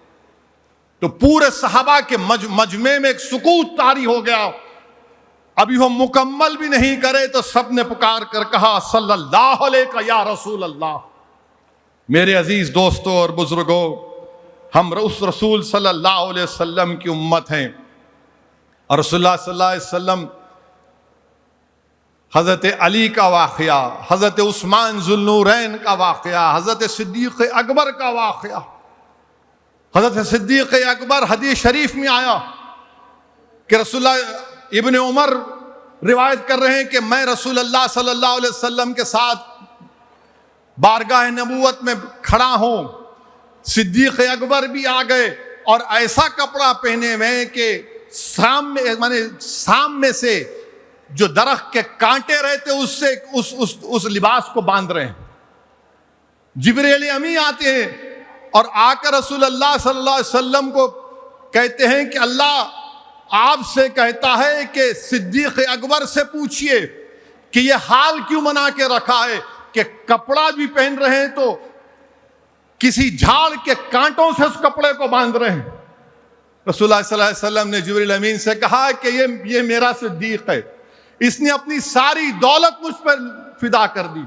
تو پورے صحابہ کے مجمع میں ایک سکوت طاری ہو گیا، ابھی وہ مکمل بھی نہیں کرے تو سب نے پکار کر کہا صلی اللہ علیہ یا رسول اللہ۔ میرے عزیز دوستوں اور بزرگوں، ہم اس رسول صلی اللہ علیہ وسلم کی امت ہیں، اور رسول اللہ صلی اللہ علیہ وسلم حضرت علی کا واقعہ، حضرت عثمان ذو النورین کا واقعہ، حضرت صدیق اکبر کا واقعہ، حضرت صدیق اکبر حدیث شریف میں آیا کہ رسول اللہ ابن عمر روایت کر رہے ہیں کہ میں رسول اللہ صلی اللہ علیہ وسلم کے ساتھ بارگاہ نبوت میں کھڑا ہوں، صدیق اکبر بھی آ گئے اور ایسا کپڑا پہنے ہوئے کہ سام میں سے جو درخت کے کانٹے رہتے اس سے اس لباس کو باندھ رہے ہیں۔ جبریل امی آتے ہیں اور آ کر رسول اللہ صلی اللہ علیہ وسلم کو کہتے ہیں کہ اللہ آپ سے کہتا ہے کہ صدیق اکبر سے پوچھئے کہ یہ حال کیوں بنا کے رکھا ہے کہ کپڑا بھی پہن رہے ہیں تو کسی جھاڑ کے کانٹوں سے اس کپڑے کو باندھ رہے ہیں. رسول اللہ صلی اللہ علیہ وسلم نے جبریل امین سے کہا کہ یہ میرا صدیق ہے, اس نے اپنی ساری دولت مجھ پر فدا کر دی.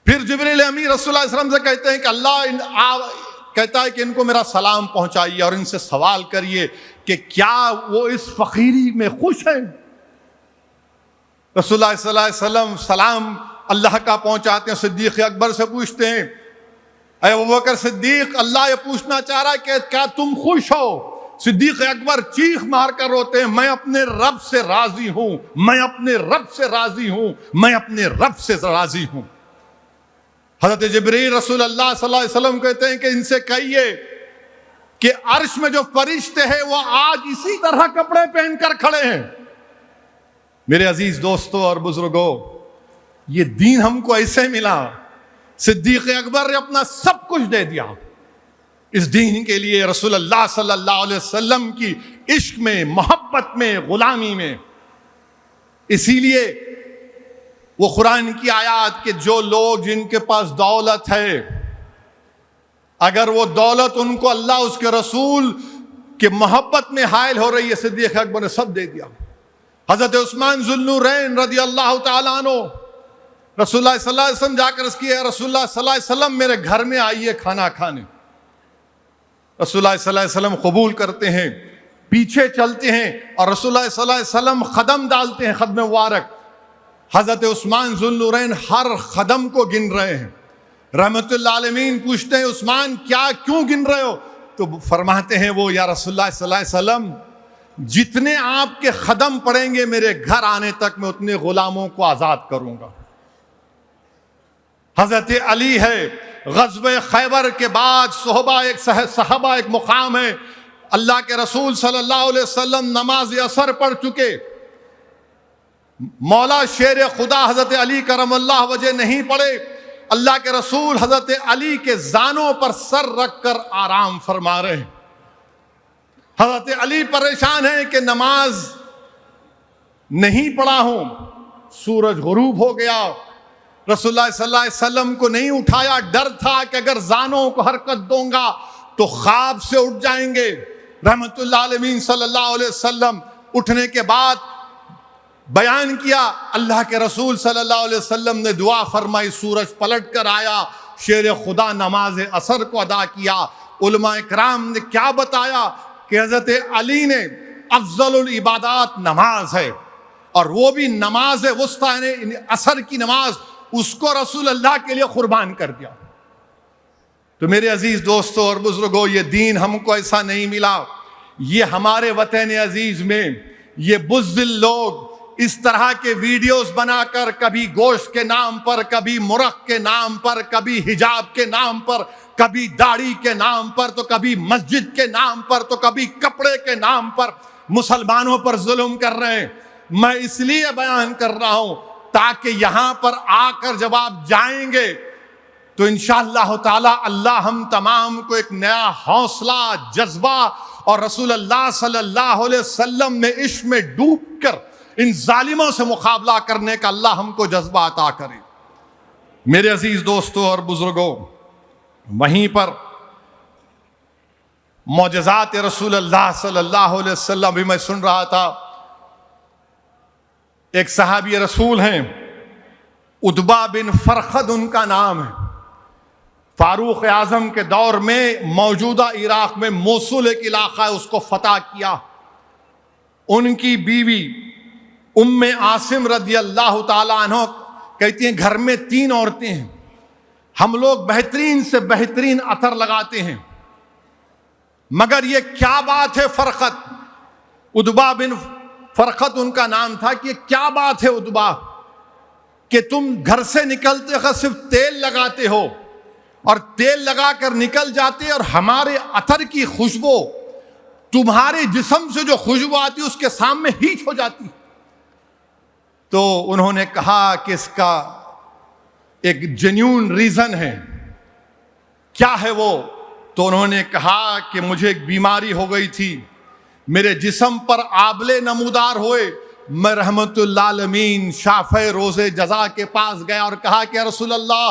پھر جبریل امین رسول اللہ علیہ وسلم سے کہتے ہیں کہ اللہ کہتا ہے کہ ان کو میرا سلام پہنچائیے اور ان سے سوال کریے کہ کیا وہ اس فقیری میں خوش ہیں. رسول اللہ صلی اللہ علیہ وسلم سلام اللہ کا پہنچاتے ہیں, صدیق اکبر سے پوچھتے ہیں اے ابوبکر صدیق, اللہ یہ پوچھنا چاہ رہا ہے کہ کیا تم خوش ہو؟ صدیق اکبر چیخ مار کر روتے ہیں, میں اپنے رب سے راضی ہوں, میں اپنے رب سے راضی ہوں, میں اپنے رب سے راضی ہوں. حضرت جبریل رسول اللہ صلی اللہ علیہ وسلم کہتے ہیں کہ ان سے کہیے کہ عرش میں جو فرشتے ہیں وہ آج اسی طرح کپڑے پہن کر کھڑے ہیں. میرے عزیز دوستوں اور بزرگوں, یہ دین ہم کو ایسے ملا. صدیق اکبر نے اپنا سب کچھ دے دیا اس دین کے لیے, رسول اللہ صلی اللہ علیہ وسلم کی عشق میں, محبت میں, غلامی میں. اسی لیے وہ قرآن کی آیات کہ جو لوگ جن کے پاس دولت ہے, اگر وہ دولت ان کو اللہ اس کے رسول کے محبت میں حائل ہو رہی ہے, صدیق اکبر نے سب دے دیا. حضرت عثمان ذو النورین رضی اللہ تعالیٰ عنہ رسول اللہ صلی اللہ علیہ وسلم جا کر اس کی رسول اللہ صلی اللہ علیہ وسلم میرے گھر میں آئیے کھانا کھانے. رسول اللہ صلی اللہ علیہ وسلم قبول کرتے ہیں, پیچھے چلتے ہیں اور رسول اللہ صلی اللہ علیہ وسلم قدم ڈالتے ہیں, قدم مبارک. حضرت عثمان ذو النورین ہر قدم کو گن رہے ہیں. رحمت اللہ عالمین پوچھتے ہیں عثمان کیوں گن رہے ہو؟ تو فرماتے ہیں وہ یا رسول اللہ صلی اللہ علیہ وسلم جتنے آپ کے قدم پڑیں گے میرے گھر آنے تک میں اتنے غلاموں کو آزاد کروں گا. حضرت علی ہے, غزوہ خیبر کے بعد صحابہ ایک مقام ہے, اللہ کے رسول صلی اللہ علیہ وسلم نماز عصر پڑھ چکے, مولا شیر خدا حضرت علی کرم اللہ وجہ نہیں پڑے, اللہ کے رسول حضرت علی کے زانوں پر سر رکھ کر آرام فرما رہے ہیں. حضرت علی پریشان ہیں کہ نماز نہیں پڑھا ہوں, سورج غروب ہو گیا, رسول اللہ صلی اللہ علیہ وسلم کو نہیں اٹھایا, ڈر تھا کہ اگر زانوں کو حرکت دوں گا تو خواب سے اٹھ جائیں گے. رحمت اللہ علیہ صلی اللہ علیہ وسلم اٹھنے کے بعد بیان کیا, اللہ کے رسول صلی اللہ علیہ وسلم نے دعا فرمائی, سورج پلٹ کر آیا, شیر خدا نماز عصر کو ادا کیا. علماء اکرام نے کیا بتایا کہ حضرت علی نے افضل العبادات نماز ہے, اور وہ بھی نماز وسطیٰ یعنی عصر کی نماز, اس کو رسول اللہ کے لیے قربان کر دیا. تو میرے عزیز دوستوں اور بزرگوں, یہ دین ہم کو ایسا نہیں ملا. یہ ہمارے وطن عزیز میں یہ بزدل لوگ اس طرح کے ویڈیوز بنا کر کبھی گوشت کے نام پر, کبھی مرغ کے نام پر, کبھی حجاب کے نام پر, کبھی داڑھی کے نام پر, تو کبھی مسجد کے نام پر, تو کبھی کپڑے کے نام پر مسلمانوں پر ظلم کر رہے ہیں. میں اس لیے بیان کر رہا ہوں تاکہ یہاں پر آ کر جب آپ جائیں گے تو انشاءاللہ تعالی اللہ ہم تمام کو ایک نیا حوصلہ, جذبہ اور رسول اللہ صلی اللہ علیہ وسلم میں عشق میں ڈوب کر ان ظالموں سے مقابلہ کرنے کا اللہ ہم کو جذبہ عطا کرے. میرے عزیز دوستوں اور بزرگوں, وہیں پر معجزات رسول اللہ صلی اللہ علیہ وسلم بھی میں سن رہا تھا. ایک صحابی رسول ہیں, عتبہ بن فرخد ان کا نام ہے. فاروق اعظم کے دور میں موجودہ عراق میں موصل ایک علاقہ ہے, اس کو فتح کیا. ان کی بیوی ام عاصم رضی اللہ تعالیٰ عنہ کہتی ہیں گھر میں 3 عورتیں ہیں, ہم لوگ بہترین سے بہترین عطر لگاتے ہیں, مگر یہ کیا بات ہے فرخد, عتبہ بن فرخد ان کا نام تھا, کہ کیا بات ہے عتبہ کہ تم گھر سے نکلتے وقت صرف تیل لگاتے ہو اور تیل لگا کر نکل جاتے, اور ہمارے عطر کی خوشبو تمہارے جسم سے جو خوشبو آتی اس کے سامنے ہیٹ ہو جاتی. تو انہوں نے کہا کہ اس کا ایک جینیون ریزن ہے. کیا ہے وہ؟ تو انہوں نے کہا کہ مجھے ایک بیماری ہو گئی تھی میرے جسم پر آبلے نمودار ہوئے، میں رحمت للعالمین شافع روز جزا کے پاس گیا اور کہا کہ رسول اللہ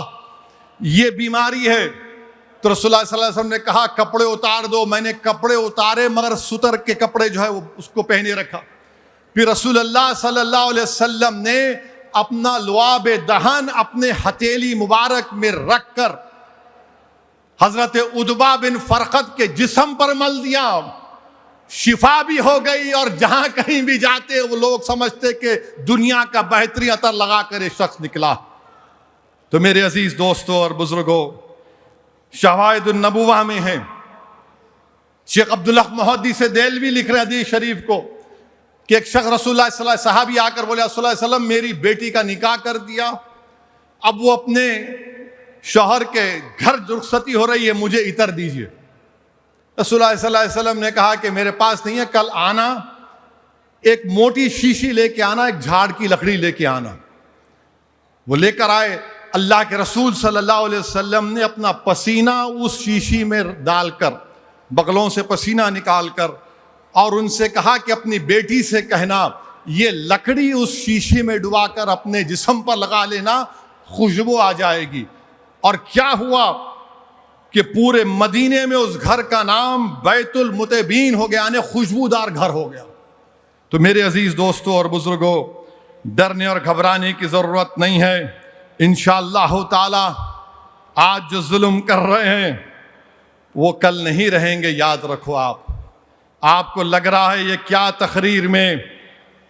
یہ بیماری ہے. تو رسول اللہ صلی اللہ علیہ وسلم نے کہا کپڑے اتار دو. میں نے کپڑے اتارے مگر ستر کے کپڑے جو ہے وہ اس کو پہنے رکھا. پھر رسول اللہ صلی اللہ علیہ وسلم نے اپنا لعاب دہن اپنے ہتھیلی مبارک میں رکھ کر حضرت عتبہ بن فرقد کے جسم پر مل دیا. شفا بھی ہو گئی اور جہاں کہیں بھی جاتے وہ لوگ سمجھتے کہ دنیا کا بہترین عطر لگا کر ایک شخص نکلا. تو میرے عزیز دوستوں اور بزرگوں، شواہد النبوہ میں ہیں. شیخ عبدالحق محدث دہلوی لکھ رہے حدیث شریف کو کہ ایک شخص رسول اللہ صلی اللہ علیہ وسلم صحابی آ کر بولے رسول اللہ علیہ وسلم میری بیٹی کا نکاح کر دیا، اب وہ اپنے شوہر کے گھر رخصتی ہو رہی ہے، مجھے عطر دیجیے. رسول اللہ صلی اللہ علیہ وسلم نے کہا کہ میرے پاس نہیں ہے، کل آنا، ایک موٹی شیشی لے کے آنا، ایک جھاڑ کی لکڑی لے کے آنا. وہ لے کر آئے. اللہ کے رسول صلی اللہ علیہ وسلم نے اپنا پسینہ اس شیشی میں ڈال کر، بغلوں سے پسینہ نکال کر، اور ان سے کہا کہ اپنی بیٹی سے کہنا یہ لکڑی اس شیشی میں ڈبا کر اپنے جسم پر لگا لینا، خوشبو آ جائے گی. اور کیا ہوا کہ پورے مدینے میں اس گھر کا نام بیت المطیبین ہو گیا، یعنی خوشبودار گھر ہو گیا. تو میرے عزیز دوستوں اور بزرگوں، ڈرنے اور گھبرانے کی ضرورت نہیں ہے. انشاءاللہ تعالی آج جو ظلم کر رہے ہیں وہ کل نہیں رہیں گے، یاد رکھو. آپ کو لگ رہا ہے یہ کیا تقریر میں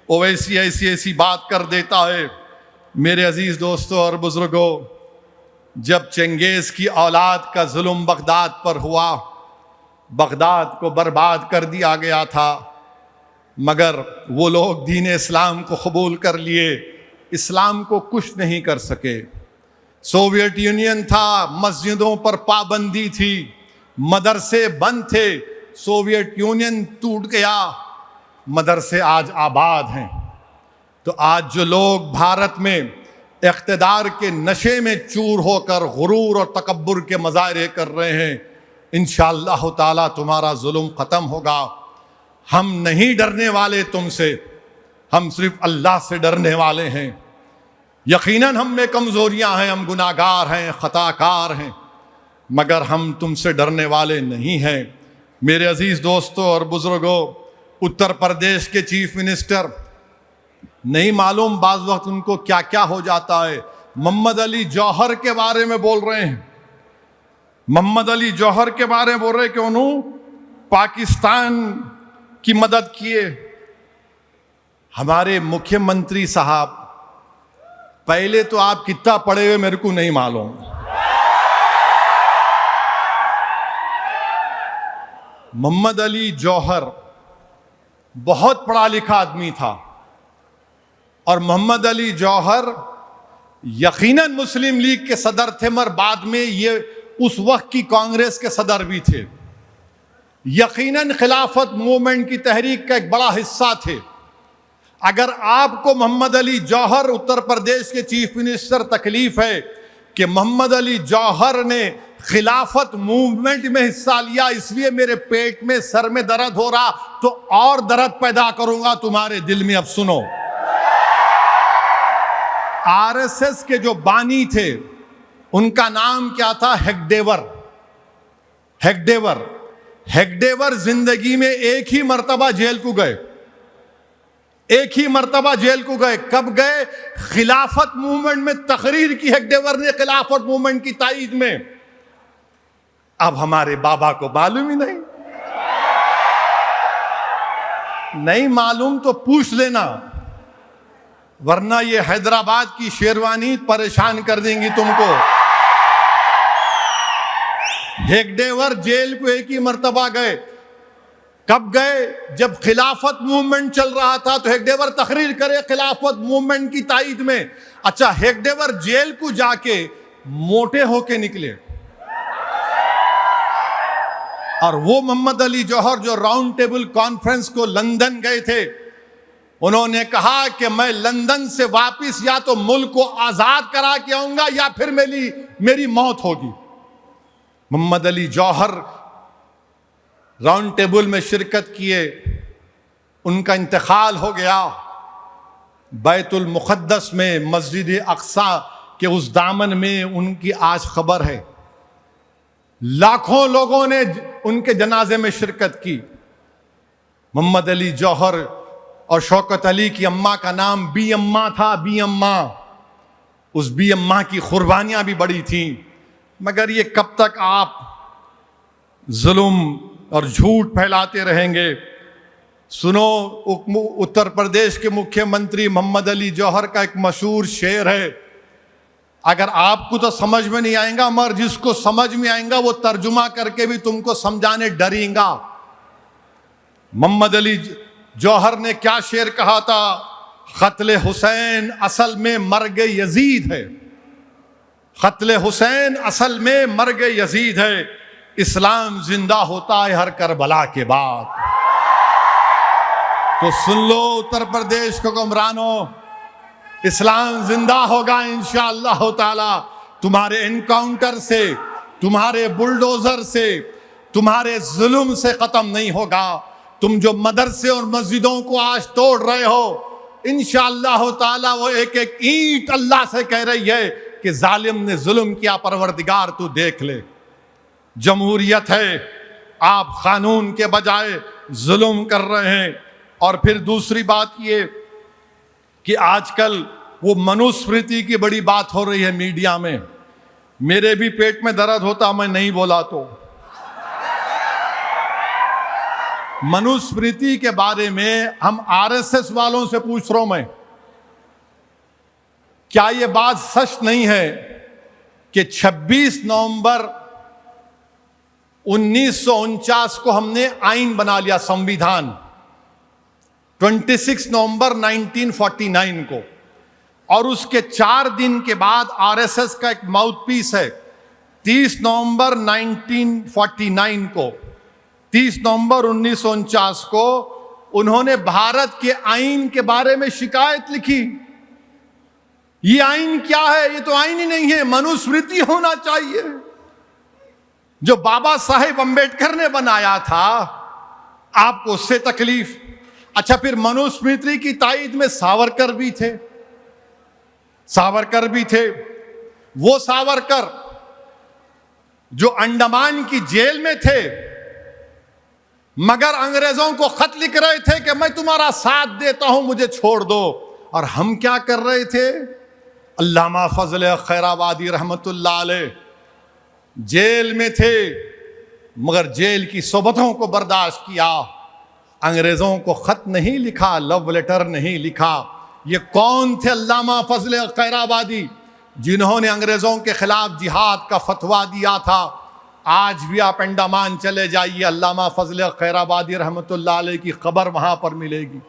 وہ ایسی بات کر دیتا ہے. میرے عزیز دوستوں اور بزرگوں، جب چنگیز کی اولاد کا ظلم بغداد پر ہوا، بغداد کو برباد کر دیا گیا تھا، مگر وہ لوگ دین اسلام کو قبول کر لیے، اسلام کو کچھ نہیں کر سکے. سوویت یونین تھا، مسجدوں پر پابندی تھی، مدرسے بند تھے. سوویت یونین ٹوٹ گیا، مدرسے آج آباد ہیں. تو آج جو لوگ بھارت میں اقتدار کے نشے میں چور ہو کر غرور اور تکبر کے مظاہرے کر رہے ہیں، انشاءاللہ تعالی تمہارا ظلم ختم ہوگا. ہم نہیں ڈرنے والے تم سے، ہم صرف اللہ سے ڈرنے والے ہیں. یقیناً ہم میں کمزوریاں ہیں، ہم گناہگار ہیں، خطا کار ہیں، مگر ہم تم سے ڈرنے والے نہیں ہیں. میرے عزیز دوستوں اور بزرگوں، اتر پردیش کے چیف منسٹر، نہیں معلوم بعض وقت ان کو کیا کیا ہو جاتا ہے، محمد علی جوہر کے بارے میں بول رہے ہیں. محمد علی جوہر کے بارے میں بول رہے ہیں کہ انہوں پاکستان کی مدد کیے. ہمارے مکھیہ منتری صاحب، پہلے تو آپ کتنا پڑھے ہوئے میرے کو نہیں معلوم، محمد علی جوہر بہت پڑھا لکھا آدمی تھا، اور محمد علی جوہر یقیناً مسلم لیگ کے صدر تھے، مگر بعد میں یہ اس وقت کی کانگریس کے صدر بھی تھے. یقیناً خلافت موومنٹ کی تحریک کا ایک بڑا حصہ تھے. اگر آپ کو محمد علی جوہر اتر پردیش کے چیف منسٹر تکلیف ہے کہ محمد علی جوہر نے خلافت موومنٹ میں حصہ لیا، اس لیے میرے پیٹ میں سر میں درد ہو رہا، تو اور درد پیدا کروں گا تمہارے دل میں. اب سنو، آر ایس ایس کے جو بانی تھے ان کا نام کیا تھا؟ ہیگڈیور. ہیگڈیور زندگی میں ایک ہی مرتبہ جیل کو گئے، ایک ہی مرتبہ جیل کو گئے. کب گئے؟ خلافت موومنٹ میں تقریر کی ہیگڈیور نے، خلافت موومنٹ کی تائید میں. اب ہمارے بابا کو معلوم ہی نہیں معلوم تو پوچھ لینا، ورنہ یہ حیدرآباد کی شیروانی پریشان کر دیں گی تم کو. ہیگڈیور جیل کو ایک ہی مرتبہ گئے. کب گئے؟ جب خلافت موومنٹ چل رہا تھا تو ہیگڈیور تقریر کرے خلافت موومنٹ کی تائید میں. اچھا، ہیگڈیور جیل کو جا کے موٹے ہو کے نکلے، اور وہ محمد علی جوہر جو راؤنڈ ٹیبل کانفرنس کو لندن گئے تھے، انہوں نے کہا کہ میں لندن سے واپس یا تو ملک کو آزاد کرا کے آؤں گا یا پھر میری موت ہوگی. محمد علی جوہر راؤنڈ ٹیبل میں شرکت کیے. ان کا انتقال ہو گیا، بیت المقدس میں مسجد اقصی کے اس دامن میں ان کی آج خبر ہے۔ لاکھوں لوگوں نے ان کے جنازے میں شرکت کی۔ محمد علی جوہر اور شوکت علی کی اماں کا نام بی اماں تھا، بی اماں۔ اس بی اماں کی قربانیاں بھی بڑی تھیں، مگر یہ کب تک آپ ظلم اور جھوٹ پھیلاتے رہیں گے؟ سنو، اتر پردیش کے مکھیہ منتری محمد علی جوہر کا ایک مشہور شعر ہے، اگر آپ کو تو سمجھ میں نہیں آئیں گا، مگر جس کو سمجھ میں آئیں گا وہ ترجمہ کر کے بھی تم کو سمجھانے ڈریں گا۔ محمد علی جوہر نے کیا شعر کہا تھا؟ قتل حسین اصل میں مرگ یزید ہے، قتل حسین اصل میں مرگ یزید ہے، اسلام زندہ ہوتا ہے ہر کربلا کے بعد۔ تو سن لو اتر پردیش کو حکمرانوں، اسلام زندہ ہوگا انشاءاللہ تعالی۔ تمہارے انکاؤنٹر سے، تمہارے بلڈوزر سے، تمہارے ظلم سے ختم نہیں ہوگا۔ تم جو مدرسے اور مسجدوں کو آج توڑ رہے ہو، انشاءاللہ تعالی وہ ایک ایک اینٹ اللہ سے کہہ رہی ہے کہ ظالم نے ظلم کیا، پروردگار تو دیکھ لے۔ جمہوریت ہے، آپ قانون کے بجائے ظلم کر رہے ہیں۔ اور پھر دوسری بات یہ کہ آج کل وہ منوسمرتی کی بڑی بات ہو رہی ہے میڈیا میں۔ میرے بھی پیٹ میں درد ہوتا میں نہیں بولا تو۔ منوسمرتی کے بارے میں ہم RSS والوں سے پوچھ رہا ہوں میں، کیا یہ بات سچ نہیں ہے کہ 26 نومبر 1949 کو ہم نے آئین بنا لیا، سمویدھان، 26 نومبر 1949 کو، اور اس کے 4 دن کے بعد RSS کا ایک ماؤتھ پیس ہے 30 نومبر 1949 کو، 30 نومبر 1949 کو انہوں نے بھارت کے آئین کے بارے میں شکایت لکھی۔ یہ آئین کیا ہے؟ یہ تو آئین ہی نہیں ہے، منوسمرتی ہونا چاہیے جو بابا صاحب امبیڈکر نے بنایا تھا۔ آپ کو اس سے تکلیف؟ اچھا، پھر منوسمرتی کی تائید میں ساورکر بھی تھے، ساورکر بھی تھے۔ وہ ساورکر جو انڈمان کی جیل میں تھے، مگر انگریزوں کو خط لکھ رہے تھے کہ میں تمہارا ساتھ دیتا ہوں، مجھے چھوڑ دو۔ اور ہم کیا کر رہے تھے؟ علامہ فضل حق خیر آبادی رحمت اللہ علیہ جیل میں تھے، مگر جیل کی صحبتوں کو برداشت کیا، انگریزوں کو خط نہیں لکھا، لو لیٹر نہیں لکھا۔ یہ کون تھے علامہ فضل حق خیر آبادی؟ جنہوں نے انگریزوں کے خلاف جہاد کا فتویٰ دیا تھا۔ آج بھی آپ انڈمان چلے جائیے، علامہ فضل حق خیر آبادی رحمت اللہ علیہ کی قبر وہاں پر ملے گی۔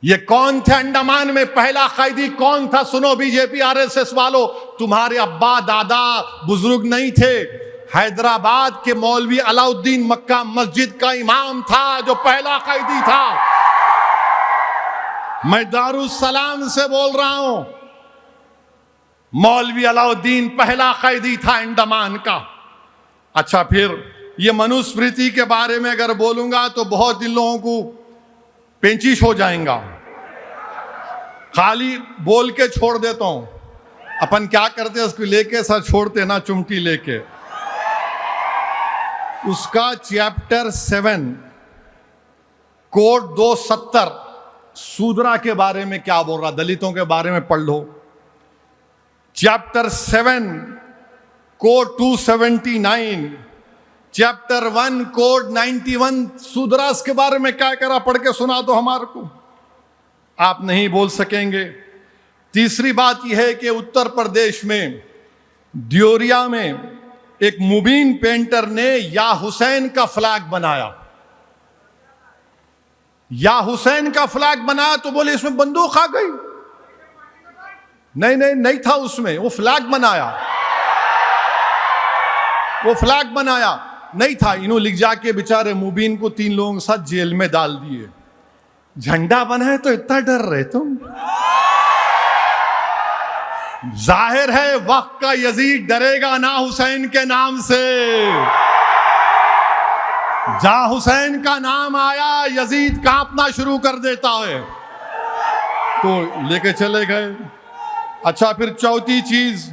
یہ کون تھے انڈمان میں پہلا قیدی؟ کون تھا؟ سنو بی جے پی RSS والو، تمہارے ابا دادا بزرگ نہیں تھے۔ حیدرآباد کے مولوی علاؤالدین مکہ مسجد کا امام تھا جو پہلا قیدی تھا۔ میں دارالسلام سے بول رہا ہوں، مولوی علاؤالدین پہلا قیدی تھا انڈمان کا۔ اچھا، پھر یہ منوسمرتی کے بارے میں اگر بولوں گا تو بہت دن لوگوں کو پینچیش ہو جائیں گا، خالی بول کے چھوڑ دیتا ہوں۔ اپن کیا کرتے اس کو لے کے سر چھوڑتے نا، چمٹی لے کے۔ اس کا چیپٹر 7 کوڈ 270 سودرا کے بارے میں کیا بول رہا، دلتوں کے بارے میں پڑھ لو۔ چیپٹر 7 کوڈ 279، چیپٹر 1 کوڈ 91 سودراس کے بارے میں کیا کرا، پڑھ کے سنا دو ہمارے کو۔ آپ نہیں بول سکیں گے۔ تیسری بات یہ ہے کہ اتر پردیش میں دیوریا میں ایک مبین پینٹر نے یا حسین کا فلیگ بنایا، یا حسین کا فلیگ بنایا، تو بولے اس میں بندوق آ گئی؟ نہیں تھا اس میں، وہ فلیگ بنایا، وہ فلیگ بنایا نہیں تھا۔ انہوں لکھ جا کے بیچارے مبین کو 3 لوگوں کے ساتھ جیل میں ڈال دیے۔ جھنڈا بنا ہے تو اتنا ڈر رہے تم؟ ظاہر ہے وقت کا یزید ڈرے گا نہ حسین کے نام سے۔ جہاں حسین کا نام آیا یزید کانپنا شروع کر دیتا ہے، تو لے کے چلے گئے۔ اچھا، پھر چوتھی چیز،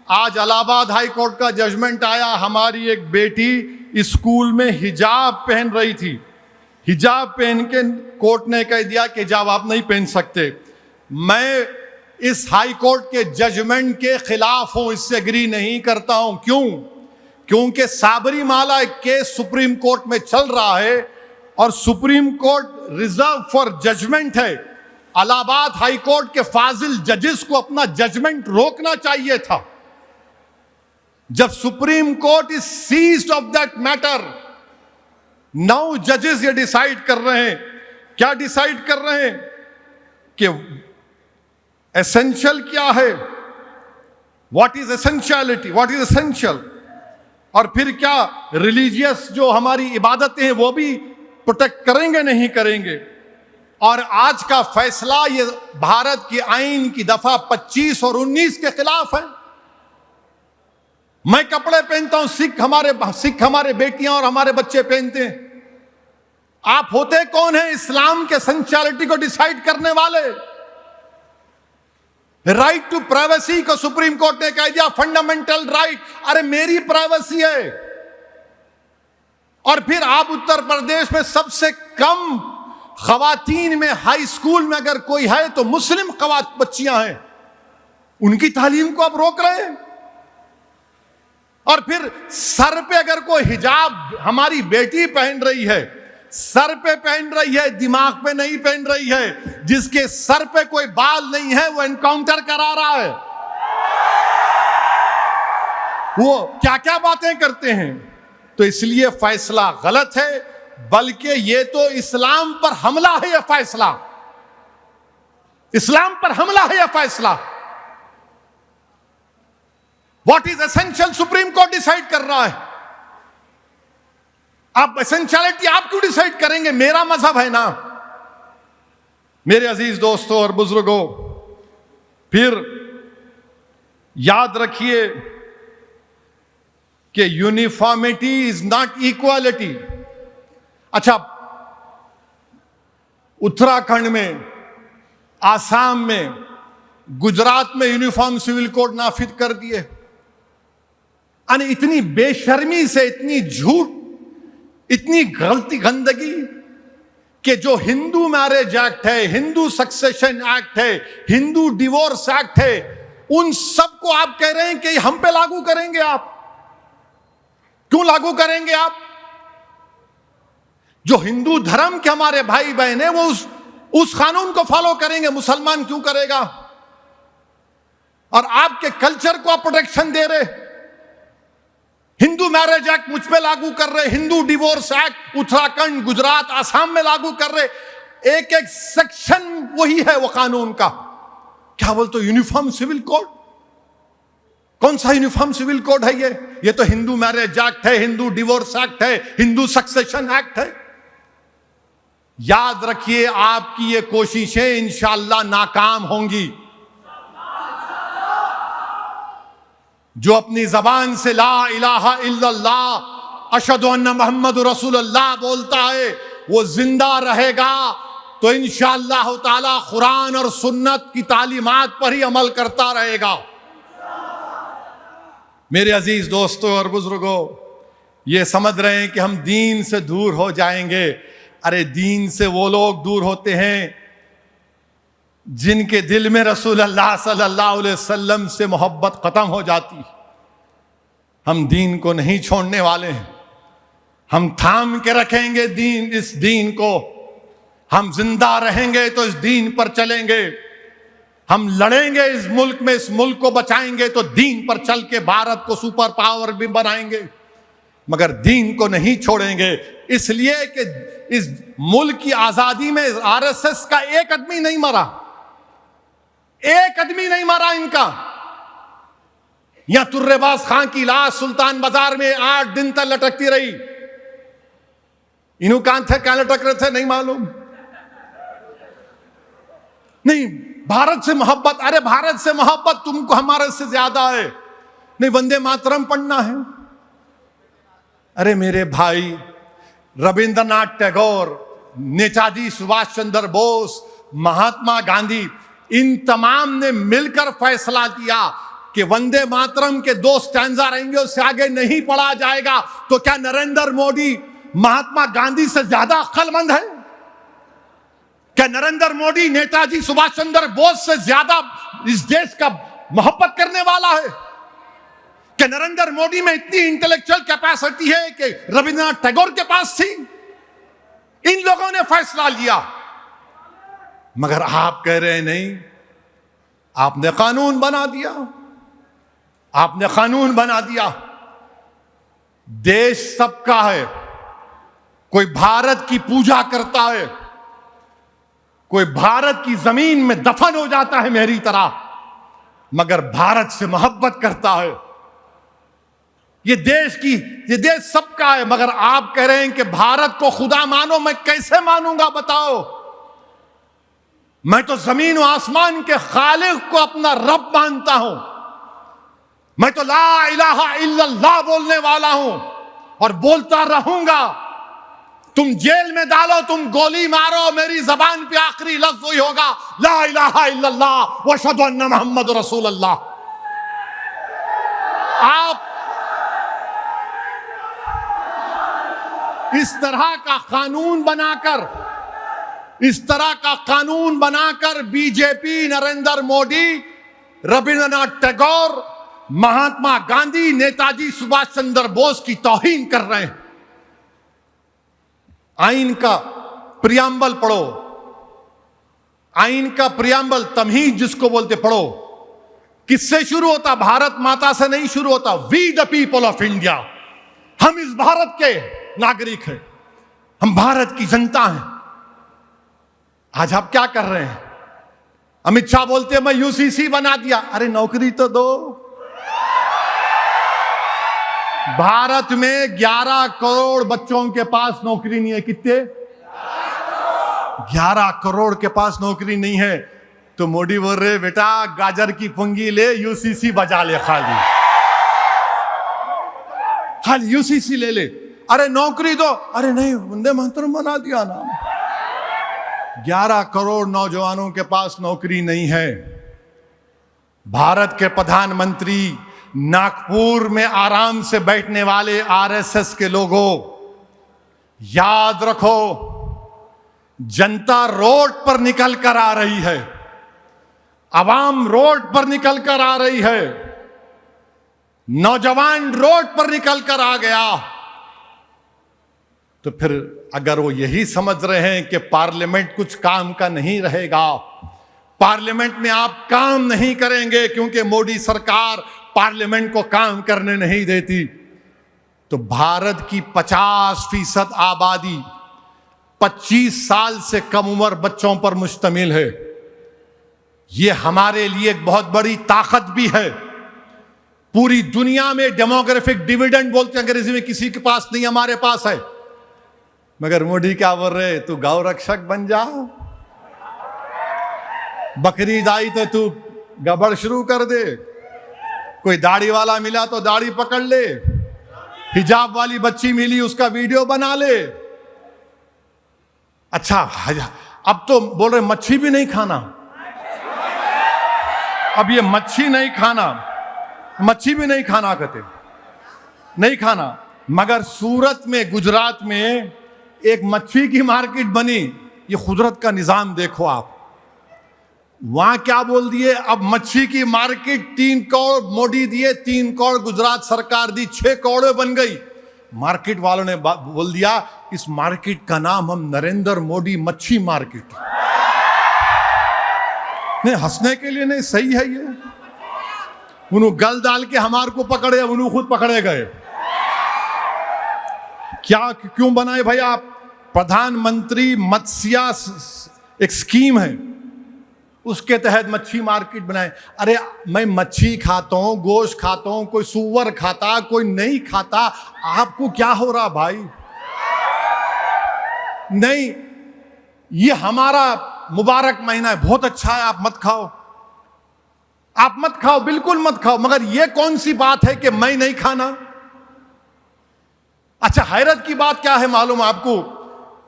آج الہ آباد ہائی کورٹ کا ججمنٹ آیا، ہماری ایک بیٹی اسکول میں حجاب پہن رہی تھی، حجاب پہن کے کورٹ نے کہہ دیا کہ حجاب آپ نہیں پہن سکتے۔ میں اس ہائی کورٹ کے ججمنٹ کے خلاف ہوں، اس سے اگری نہیں کرتا ہوں۔ کیوں؟ کیونکہ سابری مالا ایک کیس سپریم کورٹ میں چل رہا ہے اور Supreme Court reserve for judgment ہے۔ الہ آباد ہائی کورٹ کے فاضل ججز کو اپنا ججمنٹ روکنا چاہیے تھا۔ جب supreme court is seized of that matter, 9 ججز یہ ڈیسائیڈ کر رہے ہیں۔ کیا ڈیسائیڈ کر رہے ہیں؟ کہ ایسنشل کیا ہے، what is essentiality, what is essential, اور پھر کیا ریلیجیس جو ہماری عبادتیں ہیں وہ بھی پروٹیکٹ کریں گے نہیں کریں گے۔ اور آج کا فیصلہ یہ بھارت کی آئین کی دفعہ 25 اور 19 کے خلاف ہے۔ میں کپڑے پہنتا ہوں، سکھ ہمارے بیٹیاں اور ہمارے بچے پہنتے ہیں۔ آپ ہوتے کون ہیں اسلام کے سینچریٹی کو ڈیسائیڈ کرنے والے؟ رائٹ ٹو پرائیویسی کو سپریم کورٹ نے کہہ دیا فنڈامنٹل رائٹ۔ ارے میری پرائیویسی ہے۔ اور پھر آپ اتر پردیش میں سب سے کم خواتین میں ہائی سکول میں اگر کوئی ہے تو مسلم بچیاں ہیں، ان کی تعلیم کو آپ روک رہے ہیں۔ اور پھر سر پہ اگر کوئی حجاب ہماری بیٹی پہن رہی ہے، سر پہ پہن رہی ہے، دماغ پہ نہیں پہن رہی ہے، جس کے سر پہ کوئی بال نہیں ہے وہ انکاؤنٹر کرا رہا ہے، وہ کیا کیا باتیں کرتے ہیں۔ تو اس لیے فیصلہ غلط ہے، بلکہ یہ تو اسلام پر حملہ ہے۔ یہ فیصلہ اسلام پر حملہ ہے۔ یہ فیصلہ what is essential supreme court decide کر رہا ہے۔ آپ ایسنشلٹی آپ کیوں ڈیسائیڈ کریں گے؟ میرا مذہب ہے نا۔ میرے عزیز دوستوں اور بزرگوں، پھر یاد رکھیے کہ یونیفارمٹی از ناٹ ایکوالٹی۔ اچھا، اتراکھنڈ میں، آسام میں، گجرات میں یونیفارم سول کوڈ نافذ کر دیے۔ یعنی اتنی بے شرمی سے، اتنی جھوٹ، اتنی غلطی، گندگی، کہ جو ہندو میرج ایکٹ ہے، ہندو سکسیشن ایکٹ ہے، ہندو ڈیورس ایکٹ ہے، ان سب کو آپ کہہ رہے ہیں کہ ہم پہ لاگو کریں گے۔ آپ کیوں لاگو کریں گے؟ آپ جو ہندو دھرم کے ہمارے بھائی بہن ہیں وہ اس قانون کو فالو کریں گے، مسلمان کیوں کرے گا؟ اور آپ کے کلچر کو آپ پروٹیکشن دے رہے، ہندو میرج ایکٹ مجھ پہ لاگو کر رہے، ہندو ڈیورس ایکٹ اتراکھنڈ، گجرات، آسام میں لاگو کر رہے، ایک ایک سیکشن وہی ہے وہ قانون کا۔ کیا بولتے یونیفارم سول کوڈ؟ کون سا یونیفارم سول کوڈ ہے یہ تو ہندو میرج ایکٹ ہے، ہندو ڈیورس ایکٹ ہے، ہندو سکسیشن ایکٹ ہے۔ یاد رکھیے آپ کی یہ کوششیں انشاءاللہ ناکام ہوں گی۔ جو اپنی زبان سے لا الہ الا اللہ اشہد ان محمد رسول اللہ بولتا ہے وہ زندہ رہے گا تو انشاءاللہ تعالی قرآن اور سنت کی تعلیمات پر ہی عمل کرتا رہے گا۔ میرے عزیز دوستوں اور بزرگوں، یہ سمجھ رہے ہیں کہ ہم دین سے دور ہو جائیں گے۔ ارے دین سے وہ لوگ دور ہوتے ہیں جن کے دل میں رسول اللہ صلی اللہ علیہ وسلم سے محبت ختم ہو جاتی۔ ہم دین کو نہیں چھوڑنے والے ہیں، ہم تھام کے رکھیں گے اس دین کو۔ ہم زندہ رہیں گے تو اس دین پر چلیں گے، ہم لڑیں گے اس ملک میں، اس ملک کو بچائیں گے تو دین پر چل کے بھارت کو سپر پاور بھی بنائیں گے، مگر دین کو نہیں چھوڑیں گے۔ اس لیے کہ اس ملک کی آزادی میں آر ایس ایس کا ایک آدمی نہیں مرا، ایک آدمی نہیں مرا ان کا۔ یا ترے باز خان کی لاش سلطان بازار میں 8 دن تک لٹکتی رہی۔ انہوں کہاں تھے، کہاں لٹک رہے تھے نہیں معلوم۔ نہیں، بھارت سے محبت، ارے بھارت سے محبت تم کو ہمارے سے زیادہ ہے۔ نہیں، وندے ماترم پڑھنا ہے۔ ارے میرے بھائی، ربندر ناتھ ٹیگور، نیتاجی سبھاش چندر بوس، مہاتما گاندھی، ان تمام نے مل کر فیصلہ کیا کہ وندے ماترم کے 2 سٹینزا رہیں گے، اس سے آگے نہیں پڑھا جائے گا. تو کیا نریندر مودی مہاتما گاندھی سے زیادہ عقل مند ہے؟ کیا نریندر مودی نیتاجی سبھاش چندر بوس سے زیادہ اس دیش کا محبت کرنے والا ہے؟ کہ نریندر مودی میں اتنی انٹلیکچوئل کیپیسٹی ہے کہ ربندر ناتھ ٹیگور کے پاس تھی؟ ان لوگوں نے فیصلہ لیا. مگر آپ کہہ رہے ہیں نہیں، آپ نے قانون بنا دیا، آپ نے قانون بنا دیا. دیش سب کا ہے. کوئی بھارت کی پوجا کرتا ہے، کوئی بھارت کی زمین میں دفن ہو جاتا ہے میری طرح، مگر بھارت سے محبت کرتا ہے. یہ دیش سب کا ہے. مگر آپ کہہ رہے ہیں کہ بھارت کو خدا مانو. میں کیسے مانوں گا بتاؤ؟ میں تو زمین و آسمان کے خالق کو اپنا رب مانتا ہوں. میں تو لا الہ الا اللہ بولنے والا ہوں اور بولتا رہوں گا. تم جیل میں ڈالو، تم گولی مارو، میری زبان پہ آخری لفظ وہی ہوگا، لا الہ الا اللہ واشہد ان محمد رسول اللہ. آپ اس طرح کا قانون بنا کر بی جے پی، نریندر مودی، ربندر ناتھ ٹیگور، مہاتما گاندھی، نیتاجی سبھاش چندر بوس کی توہین کر رہے ہیں. آئین کا پریامبل پڑھو، آئین کا پریامبل، تمہید جس کو بولتے، پڑھو. کس سے شروع ہوتا؟ بھارت ماتا سے نہیں شروع ہوتا. وی دا پیپل آف انڈیا، ہم اس بھارت کے ناگرک ہیں، ہم بھارت کی جنتا ہیں. آج آپ کیا کر رہے ہیں؟ امت شاہ بولتے ہیں میں یو سی سی بنا دیا. ارے نوکری تو دو. بھارت میں 11 کروڑ بچوں کے پاس نوکری نہیں ہے. کتنے؟ 11 کروڑ کے پاس نوکری نہیں ہے. تو مودی بول رہے بیٹا گاجر کی پنگی لے، یو سی سی بجا لے، خالی یو سی سی لے لے. ارے نوکری دو. ارے نہیں، وندے ماترم بنا دیا نا. 11 کروڑ نوجوانوں کے پاس نوکری نہیں ہے. بھارت کے پردھان منتری، ناگپور میں آرام سے بیٹھنے والے آر ایس ایس کے لوگوں، یاد رکھو جنتا روڈ پر نکل کر آ رہی ہے، عوام روڈ پر نکل کر آ رہی ہے، نوجوان روڈ پر نکل کر آ گیا. تو پھر اگر وہ یہی سمجھ رہے ہیں کہ پارلیمنٹ کچھ کام کا نہیں رہے گا، پارلیمنٹ میں آپ کام نہیں کریں گے کیونکہ مودی سرکار پارلیمنٹ کو کام کرنے نہیں دیتی، تو بھارت کی 50% آبادی 25 سال سے کم عمر بچوں پر مشتمل ہے. یہ ہمارے لیے ایک بہت بڑی طاقت بھی ہے. پوری دنیا میں ڈیموگرافک ڈیویڈنڈ بولتے ہیں انگریزی میں، کسی کے پاس نہیں، ہمارے پاس ہے. مگر مودی کیا بول رہے؟ تو گاؤں رکشک بن جا، بقرعید آئی تو گبڑ شروع کر دے، کوئی داڑھی والا ملا تو داڑھی پکڑ لے، حجاب والی بچی ملی اس کا ویڈیو بنا لے. اچھا اب تو بول رہے مچھی بھی نہیں کھانا. اب یہ مچھی بھی نہیں کھانا کہتے، نہیں کھانا. مگر سورت میں، گجرات میں ایک مچھی کی مارکیٹ بنی. یہ قدرت کا نظام دیکھو آپ. وہاں کیا بول دیے؟ اب مچھی کی مارکیٹ 3 کروڑ مودی دیے، 3 کروڑ گجرات سرکار دی، 6 کروڑ بن گئی. مارکیٹ والوں نے بول دیا اس مارکیٹ کا نام ہم نریندر مودی مچھی مارکیٹ. نہیں ہنسنے کے لیے نہیں، صحیح ہے. یہ انہوں گل ڈال کے ہمارے کو پکڑے، انہوں خود پکڑے گئے. کیوں بنائے بھائی آپ؟ پردھان منتری متسیہ ایک سکیم ہے، اس کے تحت مچھی مارکیٹ بنائے. ارے میں مچھی کھاتا ہوں، گوشت کھاتا ہوں، کوئی سور کھاتا، کوئی نہیں کھاتا. آپ کو کیا ہو رہا بھائی؟ نہیں، یہ ہمارا مبارک مہینہ ہے، بہت اچھا ہے، آپ مت کھاؤ، آپ مت کھاؤ، بالکل مت کھاؤ. مگر یہ کون سی بات ہے کہ میں نہیں کھانا؟ اچھا حیرت کی بات کیا ہے معلوم آپ کو؟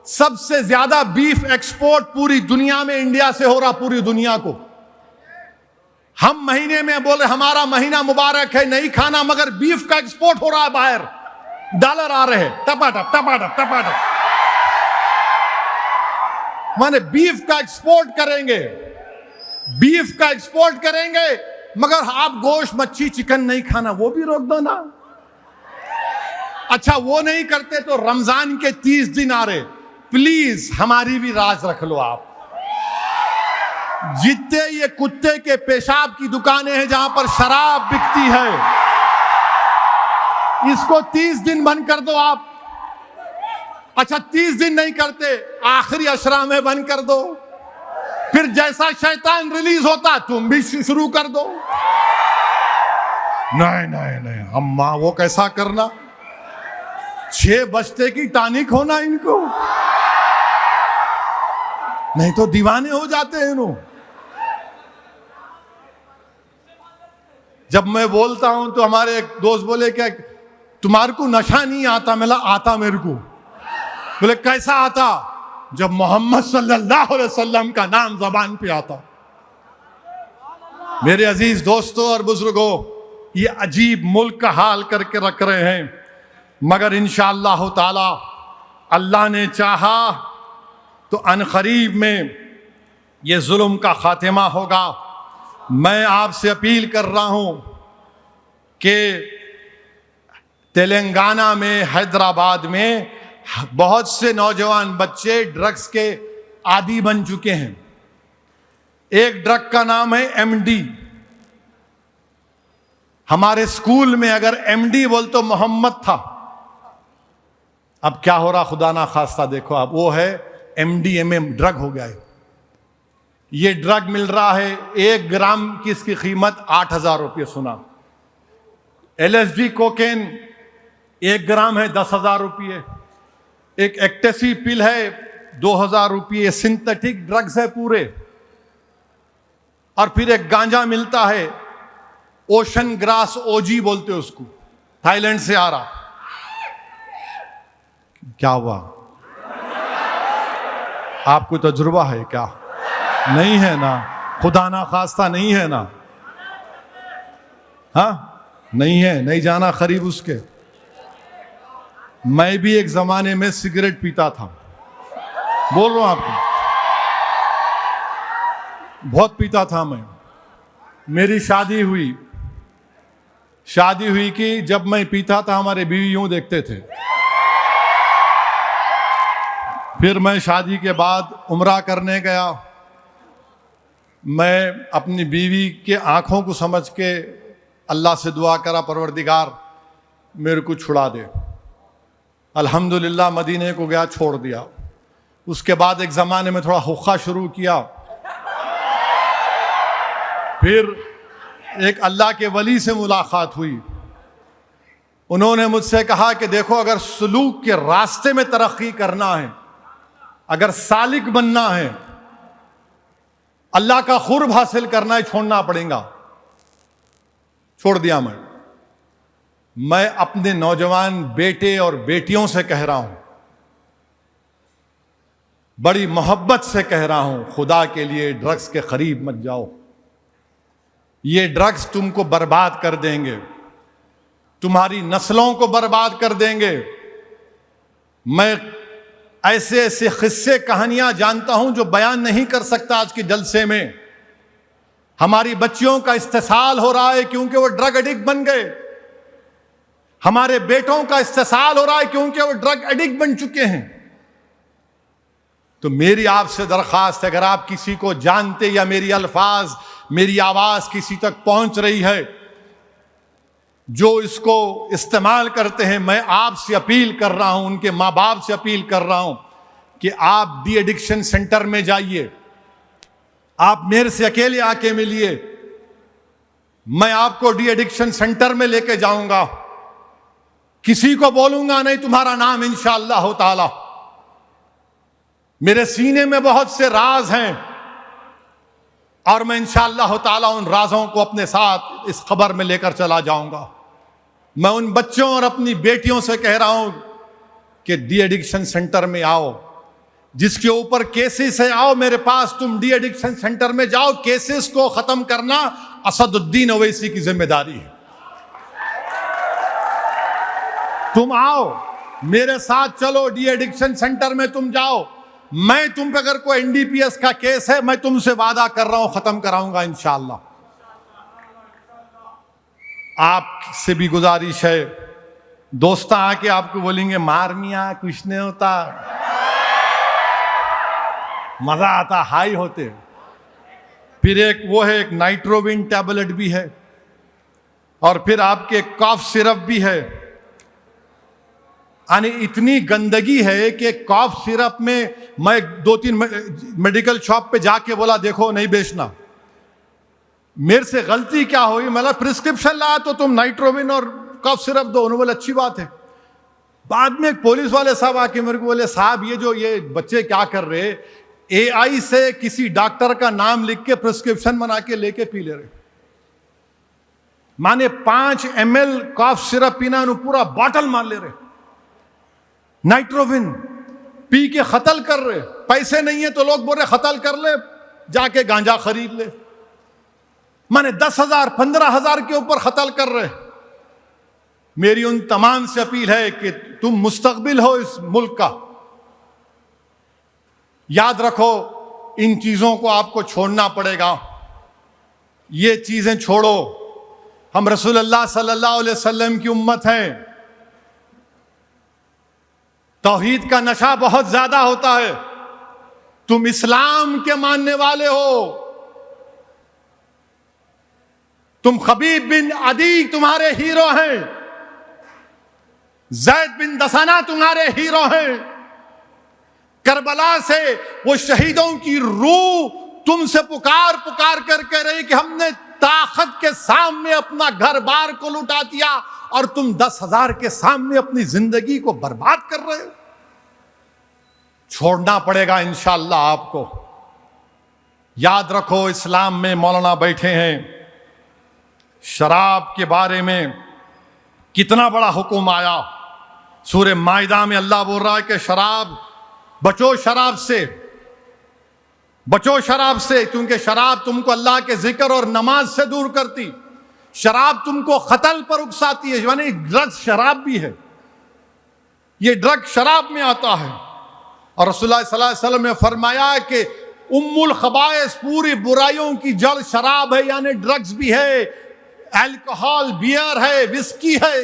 سب سے زیادہ بیف ایکسپورٹ پوری دنیا میں انڈیا سے ہو رہا، پوری دنیا کو. ہم مہینے میں بولے ہمارا مہینہ مبارک ہے نہیں کھانا، مگر بیف کا ایکسپورٹ ہو رہا ہے باہر، ڈالر آ رہے ہیں ٹپاٹپ ٹپاٹپ ٹپاٹپ. مانے بیف کا ایکسپورٹ کریں گے، بیف کا ایکسپورٹ کریں گے، مگر آپ گوشت مچھی چکن نہیں کھانا، وہ بھی روک دو نا. اچھا وہ نہیں کرتے تو رمضان کے 30 دن آ رہے، پلیز ہماری بھی راز رکھ لو آپ. جتنے یہ کتے کے پیشاب کی دکانیں ہیں جہاں پر شراب بکتی ہے، اس کو 30 دن بند کر دو آپ. اچھا 30 دن نہیں کرتے، آخری عشرہ میں بند کر دو، پھر جیسا شیطان ریلیز ہوتا تم بھی شروع کر دو. نہیں نہیں نہیں اماں وہ کیسا کرنا، 6 بجتے کی ٹانک ہونا ان کو، نہیں تو دیوانے ہو جاتے ہیں انہوں. جب میں بولتا ہوں تو ہمارے ایک دوست بولے کہ تمہارے کو نشہ نہیں آتا؟ میں بولا آتا میرے کو. بولے کیسا آتا؟ جب محمد صلی اللہ علیہ وسلم کا نام زبان پہ آتا. میرے عزیز دوستوں اور بزرگوں، یہ عجیب ملک کا حال کر کے رکھ رہے ہیں، مگر انشاءاللہ تعالی اللہ نے چاہا تو عنقریب میں یہ ظلم کا خاتمہ ہوگا. میں آپ سے اپیل کر رہا ہوں کہ تلنگانہ میں، حیدرآباد میں بہت سے نوجوان بچے ڈرگز کے عادی بن چکے ہیں. ایک ڈرگ کا نام ہے ایم ڈی. ہمارے اسکول میں اگر ایم ڈی بول تو محمد تھا، اب کیا ہو رہا خدا نہ خواستہ دیکھو آپ، وہ ہے M D M M drug ہو گیا ہے. یہ ڈرگ مل رہا ہے 1 گرام کی، اس کی قیمت 8,000 روپے. سنا L S D cocaine 1 gram ہے 10,000 روپے. ایک ایکٹیسی پل ہے 2,000 روپے. سنتھیٹک ڈرگز ہے پورے. اور پھر ایک گانجا ملتا ہے اوشن گراس او جی بولتے اس کو، تھائی لینڈ سے آ رہا. کیا ہوا؟ آپ کو تجربہ ہے کیا؟ نہیں ہے نا، خدا نہ خواستہ نہیں ہے نا، ہاں نہیں ہے، نہیں جانا قریب اس کے. میں بھی ایک زمانے میں سگریٹ پیتا تھا، بول رہا ہوں آپ کو، بہت پیتا تھا میں. میری شادی ہوئی کہ جب میں پیتا تھا ہمارے بیوی یوں دیکھتے تھے. پھر میں شادی کے بعد عمرہ کرنے گیا. میں اپنی بیوی کے آنکھوں کو سمجھ کے اللہ سے دعا کرا پروردگار میرے کو چھڑا دے. الحمدللہ مدینے کو گیا، چھوڑ دیا. اس کے بعد ایک زمانے میں تھوڑا حقہ شروع کیا. پھر ایک اللہ کے ولی سے ملاقات ہوئی. انہوں نے مجھ سے کہا کہ دیکھو اگر سلوک کے راستے میں ترقی کرنا ہے، اگر سالک بننا ہے، اللہ کا قرب حاصل کرنا ہے، چھوڑنا پڑے گا. چھوڑ دیا میں اپنے نوجوان بیٹے اور بیٹیوں سے کہہ رہا ہوں، بڑی محبت سے کہہ رہا ہوں، خدا کے لیے ڈرگز کے قریب مت جاؤ. یہ ڈرگز تم کو برباد کر دیں گے، تمہاری نسلوں کو برباد کر دیں گے. میں ایسے ایسے قصے کہانیاں جانتا ہوں جو بیان نہیں کر سکتا آج کے جلسے میں. ہماری بچیوں کا استحصال ہو رہا ہے کیونکہ وہ ڈرگ ایڈکٹ بن گئے. ہمارے بیٹوں کا استحصال ہو رہا ہے کیونکہ وہ ڈرگ ایڈکٹ بن چکے ہیں. تو میری آپ سے درخواست ہے، اگر آپ کسی کو جانتے یا میری الفاظ، میری آواز کسی تک پہنچ رہی ہے جو اس کو استعمال کرتے ہیں، میں آپ سے اپیل کر رہا ہوں، ان کے ماں باپ سے اپیل کر رہا ہوں کہ آپ ڈی ایڈکشن سینٹر میں جائیے. آپ میرے سے اکیلے آ کے ملیے، میں آپ کو ڈی ایڈکشن سینٹر میں لے کے جاؤں گا. کسی کو بولوں گا نہیں تمہارا نام انشاءاللہ تعالی. میرے سینے میں بہت سے راز ہیں اور میں انشاءاللہ تعالی ان رازوں کو اپنے ساتھ اس قبر میں لے کر چلا جاؤں گا. میں ان بچوں اور اپنی بیٹیوں سے کہہ رہا ہوں کہ ڈی ایڈکشن سینٹر میں آؤ, جس کے اوپر کیسز ہے آؤ میرے پاس, تم ڈی ایڈکشن سینٹر میں جاؤ, کیسز کو ختم کرنا اسد الدین اویسی کی ذمہ داری ہے. تم آؤ میرے ساتھ, چلو ڈی ایڈکشن سینٹر میں تم جاؤ, میں تم پہ اگر کوئی NDPS کا کیس ہے میں تم سے وعدہ کر رہا ہوں ختم کراؤں گا انشاءاللہ. آپ سے بھی گزارش ہے, دوست آ کے آپ کو بولیں گے مار میاں کچھ نہیں ہوتا, مزہ آتا, ہائی ہوتے. پھر ایک وہ ہے, ایک نائٹروون ٹیبلٹ بھی ہے, اور پھر آپ کے کاف سرپ بھی ہے. یعنی اتنی گندگی ہے کہ کاف سرپ میں 2-3 میڈیکل شاپ پہ جا کے بولا دیکھو نہیں بیچنا. میرے سے غلطی کیا ہوئی, میں نے پرسکرپشن لایا تو تم نائٹروون اور کاف سرپ دو. انہوں نے بولا اچھی بات ہے. بعد میں ایک پولیس والے صاحب آ کے میرے کو بولے صاحب یہ بچے کیا کر رہے, AI سے کسی ڈاکٹر کا نام لکھ کے پرسکرپشن بنا کے لے کے پی لے رہے. مانے 5 ml کاف سرپ پینا, انہوں پورا باٹل مار لے رہے. نائٹروون پی کے قتل کر رہے. پیسے نہیں ہیں تو لوگ بول رہے قتل کر لے, جا کے گانجا خرید لے. مانے 10,000 15,000 کے اوپر قتل کر رہے. میری ان تمام سے اپیل ہے کہ تم مستقبل ہو اس ملک کا, یاد رکھو ان چیزوں کو آپ کو چھوڑنا پڑے گا. یہ چیزیں چھوڑو. ہم رسول اللہ صلی اللہ علیہ وسلم کی امت ہیں. توحید کا نشہ بہت زیادہ ہوتا ہے. تم اسلام کے ماننے والے ہو. تم خبیب بن عدی تمہارے ہیرو ہیں, زید بن دسانہ تمہارے ہیرو ہیں. کربلا سے وہ شہیدوں کی روح تم سے پکار کر کے رہی کہ ہم نے طاقت کے سامنے اپنا گھر بار کو لٹا دیا, اور تم 10,000 کے سامنے اپنی زندگی کو برباد کر رہے ہو. چھوڑنا پڑے گا انشاءاللہ آپ کو. یاد رکھو اسلام میں مولانا بیٹھے ہیں, شراب کے بارے میں کتنا بڑا حکم آیا. سورہ مائدہ میں اللہ بول رہا ہے کہ شراب بچو, شراب سے بچو, شراب سے, کیونکہ شراب تم کو اللہ کے ذکر اور نماز سے دور کرتی. شراب تم کو قتل پر اکساتی ہے. یعنی ڈرگ شراب بھی ہے, یہ ڈرگ شراب میں آتا ہے. اور رسول اللہ صلی اللہ علیہ وسلم نے فرمایا کہ ام الخبائث, پوری برائیوں کی جڑ شراب ہے, یعنی ڈرگز بھی ہے, الکحل, بیئر ہے, وسکی ہے.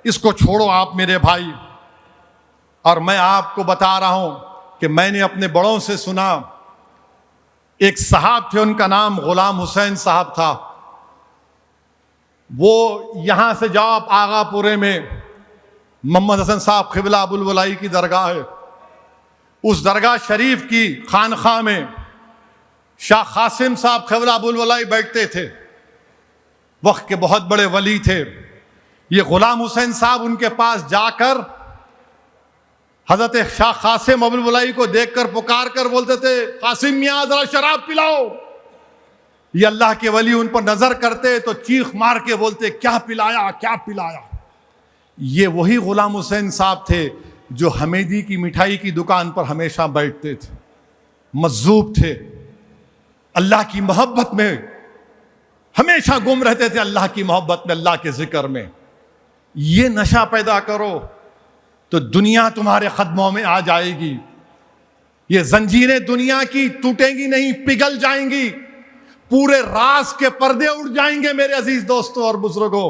اس کو چھوڑو آپ میرے بھائی. اور میں آپ کو بتا رہا ہوں کہ میں نے اپنے بڑوں سے سنا, ایک صاحب تھے, ان کا نام غلام حسین صاحب تھا. وہ یہاں سے جاؤ آپ آغا پورے میں محمد حسن صاحب قبلہ ابو الولائی کی درگاہ ہے. اس درگاہ شریف کی خانقاہ میں شاہ قاسم صاحب قبلہ ابو الولائی بیٹھتے تھے. وقت کے بہت بڑے ولی تھے. یہ غلام حسین صاحب ان کے پاس جا کر حضرت شاہ قاسم ابو الولائی کو دیکھ کر پکار کر بولتے تھے قاسم میاں ذرا شراب پلاؤ. یہ اللہ کے ولی ان پر نظر کرتے تو چیخ مار کے بولتے کیا پلایا, کیا پلایا. یہ وہی غلام حسین صاحب تھے جو حمیدی کی مٹھائی کی دکان پر ہمیشہ بیٹھتے تھے. مجذوب تھے, اللہ کی محبت میں ہمیشہ گم رہتے تھے, اللہ کی محبت میں, اللہ کے ذکر میں. یہ نشہ پیدا کرو تو دنیا تمہارے قدموں میں آ جائے گی. یہ زنجیریں دنیا کی ٹوٹیں گی نہیں, پگھل جائیں گی. پورے راز کے پردے اڑ جائیں گے میرے عزیز دوستوں اور بزرگوں.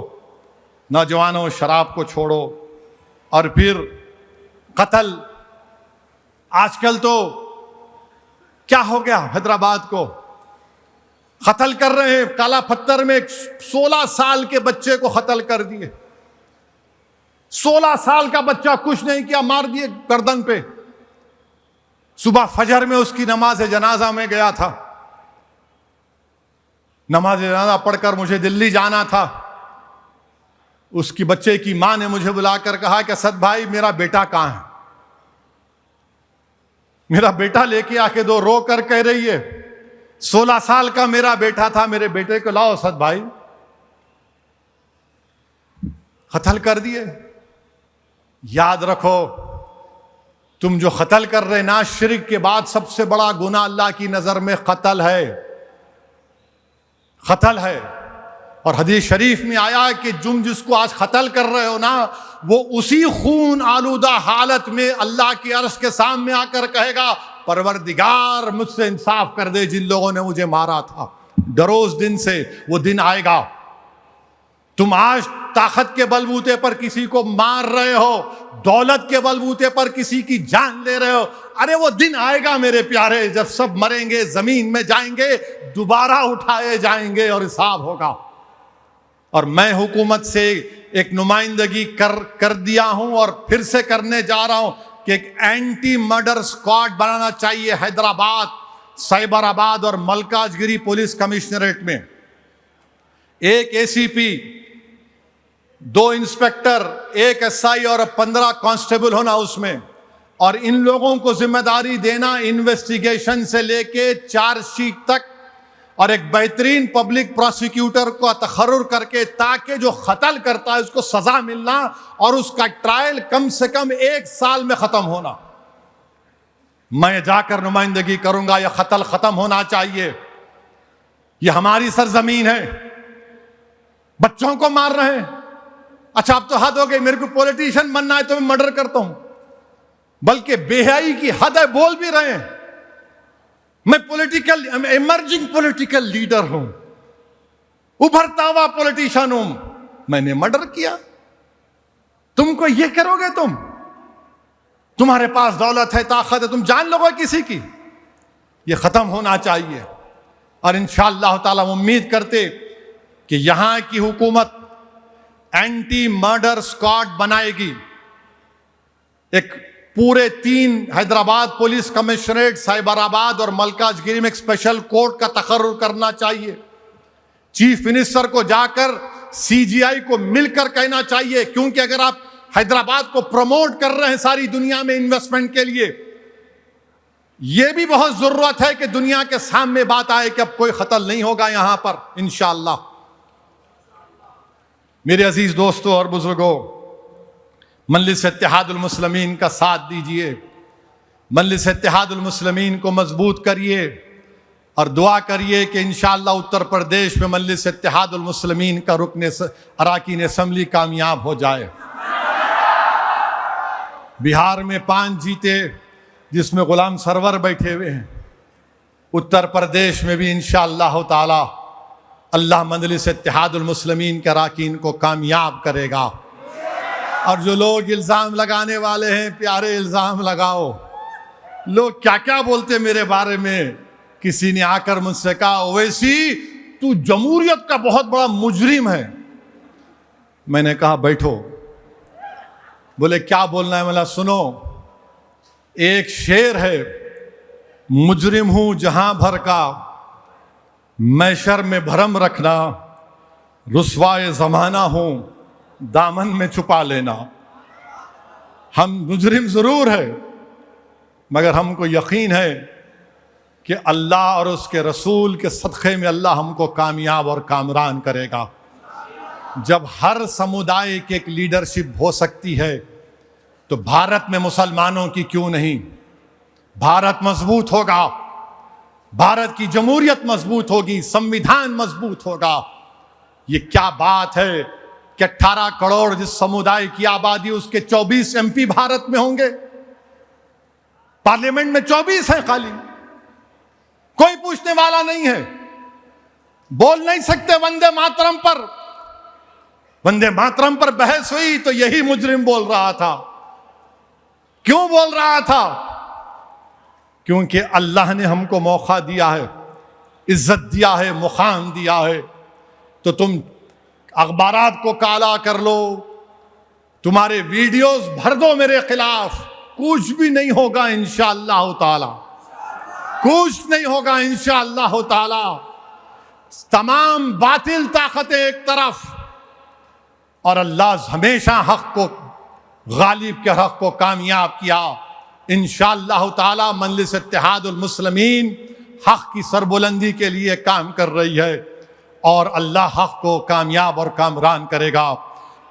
نوجوانوں, شراب کو چھوڑو. اور پھر قتل. آج کل تو کیا ہو گیا, حیدرآباد کو قتل کر رہے ہیں. کالا پتھر میں 16 سال کے بچے کو قتل کر دیے. 16 سال کا بچہ کچھ نہیں کیا, مار دیے گردن پہ. صبح فجر میں اس کی نماز جنازہ میں گیا تھا. نماز جنازہ پڑھ کر مجھے دلی جانا تھا. اس کی بچے کی ماں نے مجھے بلا کر کہا کہ اسد بھائی میرا بیٹا کہاں ہے. میرا بیٹا لے کے آ کے دو. رو کر کہہ رہی ہے 16 سال کا میرا بیٹا تھا, میرے بیٹے کو لاؤ. اسد بھائی قتل کر دیے. یاد رکھو تم جو قتل کر رہے نا، شرک کے بعد سب سے بڑا گناہ اللہ کی نظر میں قتل ہے، قتل ہے۔ اور حدیث شریف میں آیا کہ تم جس کو آج قتل کر رہے ہو نا، وہ اسی خون آلودہ حالت میں اللہ کی عرش کے سامنے آ کر کہے گا پروردگار مجھ سے انصاف کر دے جن لوگوں نے مجھے مارا تھا۔ ڈرو اس دن سے، وہ دن آئے گا۔ تم آج طاقت کے بلبوتے پر کسی کو مار رہے ہو، دولت کے بلبوتے پر کسی کی جان لے رہے ہو، ارے وہ دن آئے گا میرے پیارے، جب سب مریں گے، زمین میں جائیں گے، دوبارہ اٹھائے جائیں گے اور حساب ہوگا۔ اور میں حکومت سے ایک نمائندگی کر دیا ہوں اور پھر سے کرنے جا رہا ہوں کہ ایک اینٹی مرڈر اسکواڈ بنانا چاہیے حیدرآباد، سائبر آباد اور ملکاج گری پولیس کمشنریٹ میں۔ ایک اے سی پی، 2 انسپیکٹر، 1 SI اور 15 کانسٹیبل ہونا اس میں، اور ان لوگوں کو ذمہ داری دینا انویسٹیگیشن سے لے کے چارج شیٹ تک، اور ایک بہترین پبلک پروسیکیوٹر کو تقرر کر کے تاکہ جو قتل کرتا ہے اس کو سزا ملنا اور اس کا ٹرائل کم سے کم 1 سال میں ختم ہونا۔ میں جا کر نمائندگی کروں گا، یہ قتل ختم ہونا چاہیے۔ یہ ہماری سرزمین ہے، بچوں کو مار رہے ہیں۔ اچھا اب تو حد ہو گئی، میرے کو پولیٹیشین بننا ہے تو میں مرڈر کرتا ہوں، بلکہ بے حیائی کی حد ہے، بول بھی رہے ہیں میں ایمرجنگ پولیٹیکل لیڈر ہوں، ابھرتا ہوا پولیٹیشین ہوں، میں نے مرڈر کیا۔ تم کو یہ کرو گے؟ تمہارے پاس دولت ہے، طاقت ہے، تم جان لو گے کسی کی؟ یہ ختم ہونا چاہیے۔ اور انشاءاللہ تعالی امید کرتے کہ یہاں کی حکومت اینٹی مرڈر اسکواڈ بنائے گی۔ ایک پورے 3 حیدرآباد پولیس کمشنریٹ، سائبر آباد اور ملکاج گیری میں ایک اسپیشل کورٹ کا تقرر کرنا چاہیے۔ چیف منسٹر کو جا کر CGI کو مل کر کہنا چاہیے، کیونکہ اگر آپ حیدرآباد کو پروموٹ کر رہے ہیں ساری دنیا میں انویسٹمنٹ کے لیے، یہ بھی بہت ضرورت ہے کہ دنیا کے سامنے بات آئے کہ اب کوئی قتل نہیں ہوگا یہاں پر انشاءاللہ۔ میرے عزیز دوستوں اور بزرگوں، مجلس اتحاد المسلمین کا ساتھ دیجئے، مجلس اتحاد المسلمین کو مضبوط کریے اور دعا کریے کہ انشاءاللہ اتر پردیش میں مجلس اتحاد المسلمین کا رکن اراکین اسمبلی کامیاب ہو جائے۔ بہار میں 5 جیتے، جس میں غلام سرور بیٹھے ہوئے ہیں۔ اتر پردیش میں بھی انشاءاللہ تعالی اللہ مجلس اتحاد المسلمین کے اراکین کو کامیاب کرے گا۔ اور جو لوگ الزام لگانے والے ہیں، پیارے الزام لگاؤ۔ لوگ کیا کیا بولتے میرے بارے میں۔ کسی نے آ کر مجھ سے کہا اویسی تو جمہوریت کا بہت بڑا مجرم ہے۔ میں نے کہا بیٹھو۔ بولے کیا بولنا ہے؟ میں نے سنو، ایک شعر ہے، مجرم ہوں جہاں بھر کا، محشر میں بھرم رکھنا، رسوائے زمانہ ہوں دامن میں چھپا لینا۔ ہم مجرم ضرور ہے، مگر ہم کو یقین ہے کہ اللہ اور اس کے رسول کے صدقے میں اللہ ہم کو کامیاب اور کامران کرے گا۔ جب ہر سمودائے کی ایک لیڈرشپ ہو سکتی ہے تو بھارت میں مسلمانوں کی کیوں نہیں؟ بھارت مضبوط ہوگا، بھارت کی جمہوریت مضبوط ہوگی، سمویدھان مضبوط ہوگا۔ یہ کیا بات ہے کہ 18 کروڑ جس سمودائے کی آبادی، اس کے 24 MP بھارت میں ہوں گے، پارلیمنٹ میں 24 ہیں خالی، کوئی پوچھنے والا نہیں ہے، بول نہیں سکتے وندے ماترم پر۔ وندے ماترم پر بحث ہوئی تو یہی مجرم بول رہا تھا۔ کیوں بول رہا تھا؟ کیونکہ اللہ نے ہم کو موقع دیا ہے، عزت دیا ہے، مقام دیا ہے۔ تو تم اخبارات کو کالا کر لو، تمہارے ویڈیوز بھر دو میرے خلاف، کچھ بھی نہیں ہوگا انشاءاللہ تعالی، کچھ نہیں ہوگا انشاءاللہ تعالی۔ تمام باطل طاقتیں ایک طرف، اور اللہ ہمیشہ حق کو، غالب کے حق کو کامیاب کیا۔ انشاءاللہ تعالی مجلس اتحاد المسلمین حق کی سربلندی کے لیے کام کر رہی ہے، اور اللہ حق کو کامیاب اور کامران کرے گا۔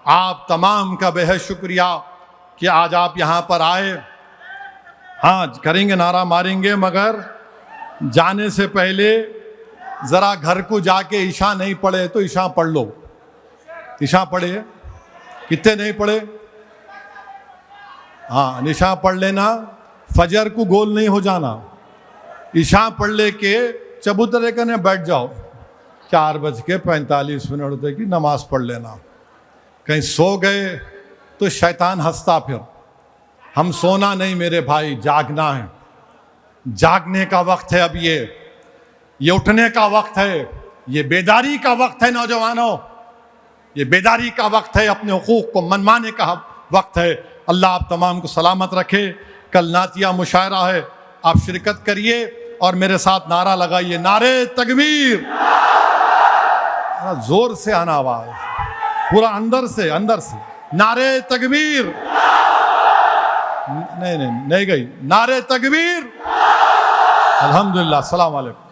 آپ تمام کا بہت شکریہ کہ آج آپ یہاں پر آئے، ہاں کریں گے، نعرہ ماریں گے، مگر جانے سے پہلے ذرا گھر کو جا کے عشاء نہیں پڑھے تو عشاء پڑھ لو. عشاء پڑھے کتنے نہیں پڑھے؟ ہاں عشاء پڑھ لینا، فجر کو گول نہیں ہو جانا. عشاء پڑھ لے کے چبوترے کرنے بیٹھ جاؤ، 4:45 کی نماز پڑھ لینا. کہیں سو گئے تو شیطان ہنستا پھر. ہم سونا نہیں میرے بھائی، جاگنا ہے. جاگنے کا وقت ہے اب، یہ اٹھنے کا وقت ہے، یہ بیداری کا وقت ہے. نوجوانوں، یہ بیداری کا وقت ہے، اپنے حقوق کو منوانے کا وقت ہے. اللہ آپ تمام کو سلامت رکھے. کل نعتیہ مشاعرہ ہے، آپ شرکت کریے اور میرے ساتھ نعرہ لگائیے، نعرے تکبیر. زور سے آنا آواز، پورا اندر سے نعرے تکبیر. نہیں گئی، نعرے تکبیر. الحمدللہ. السلام علیکم.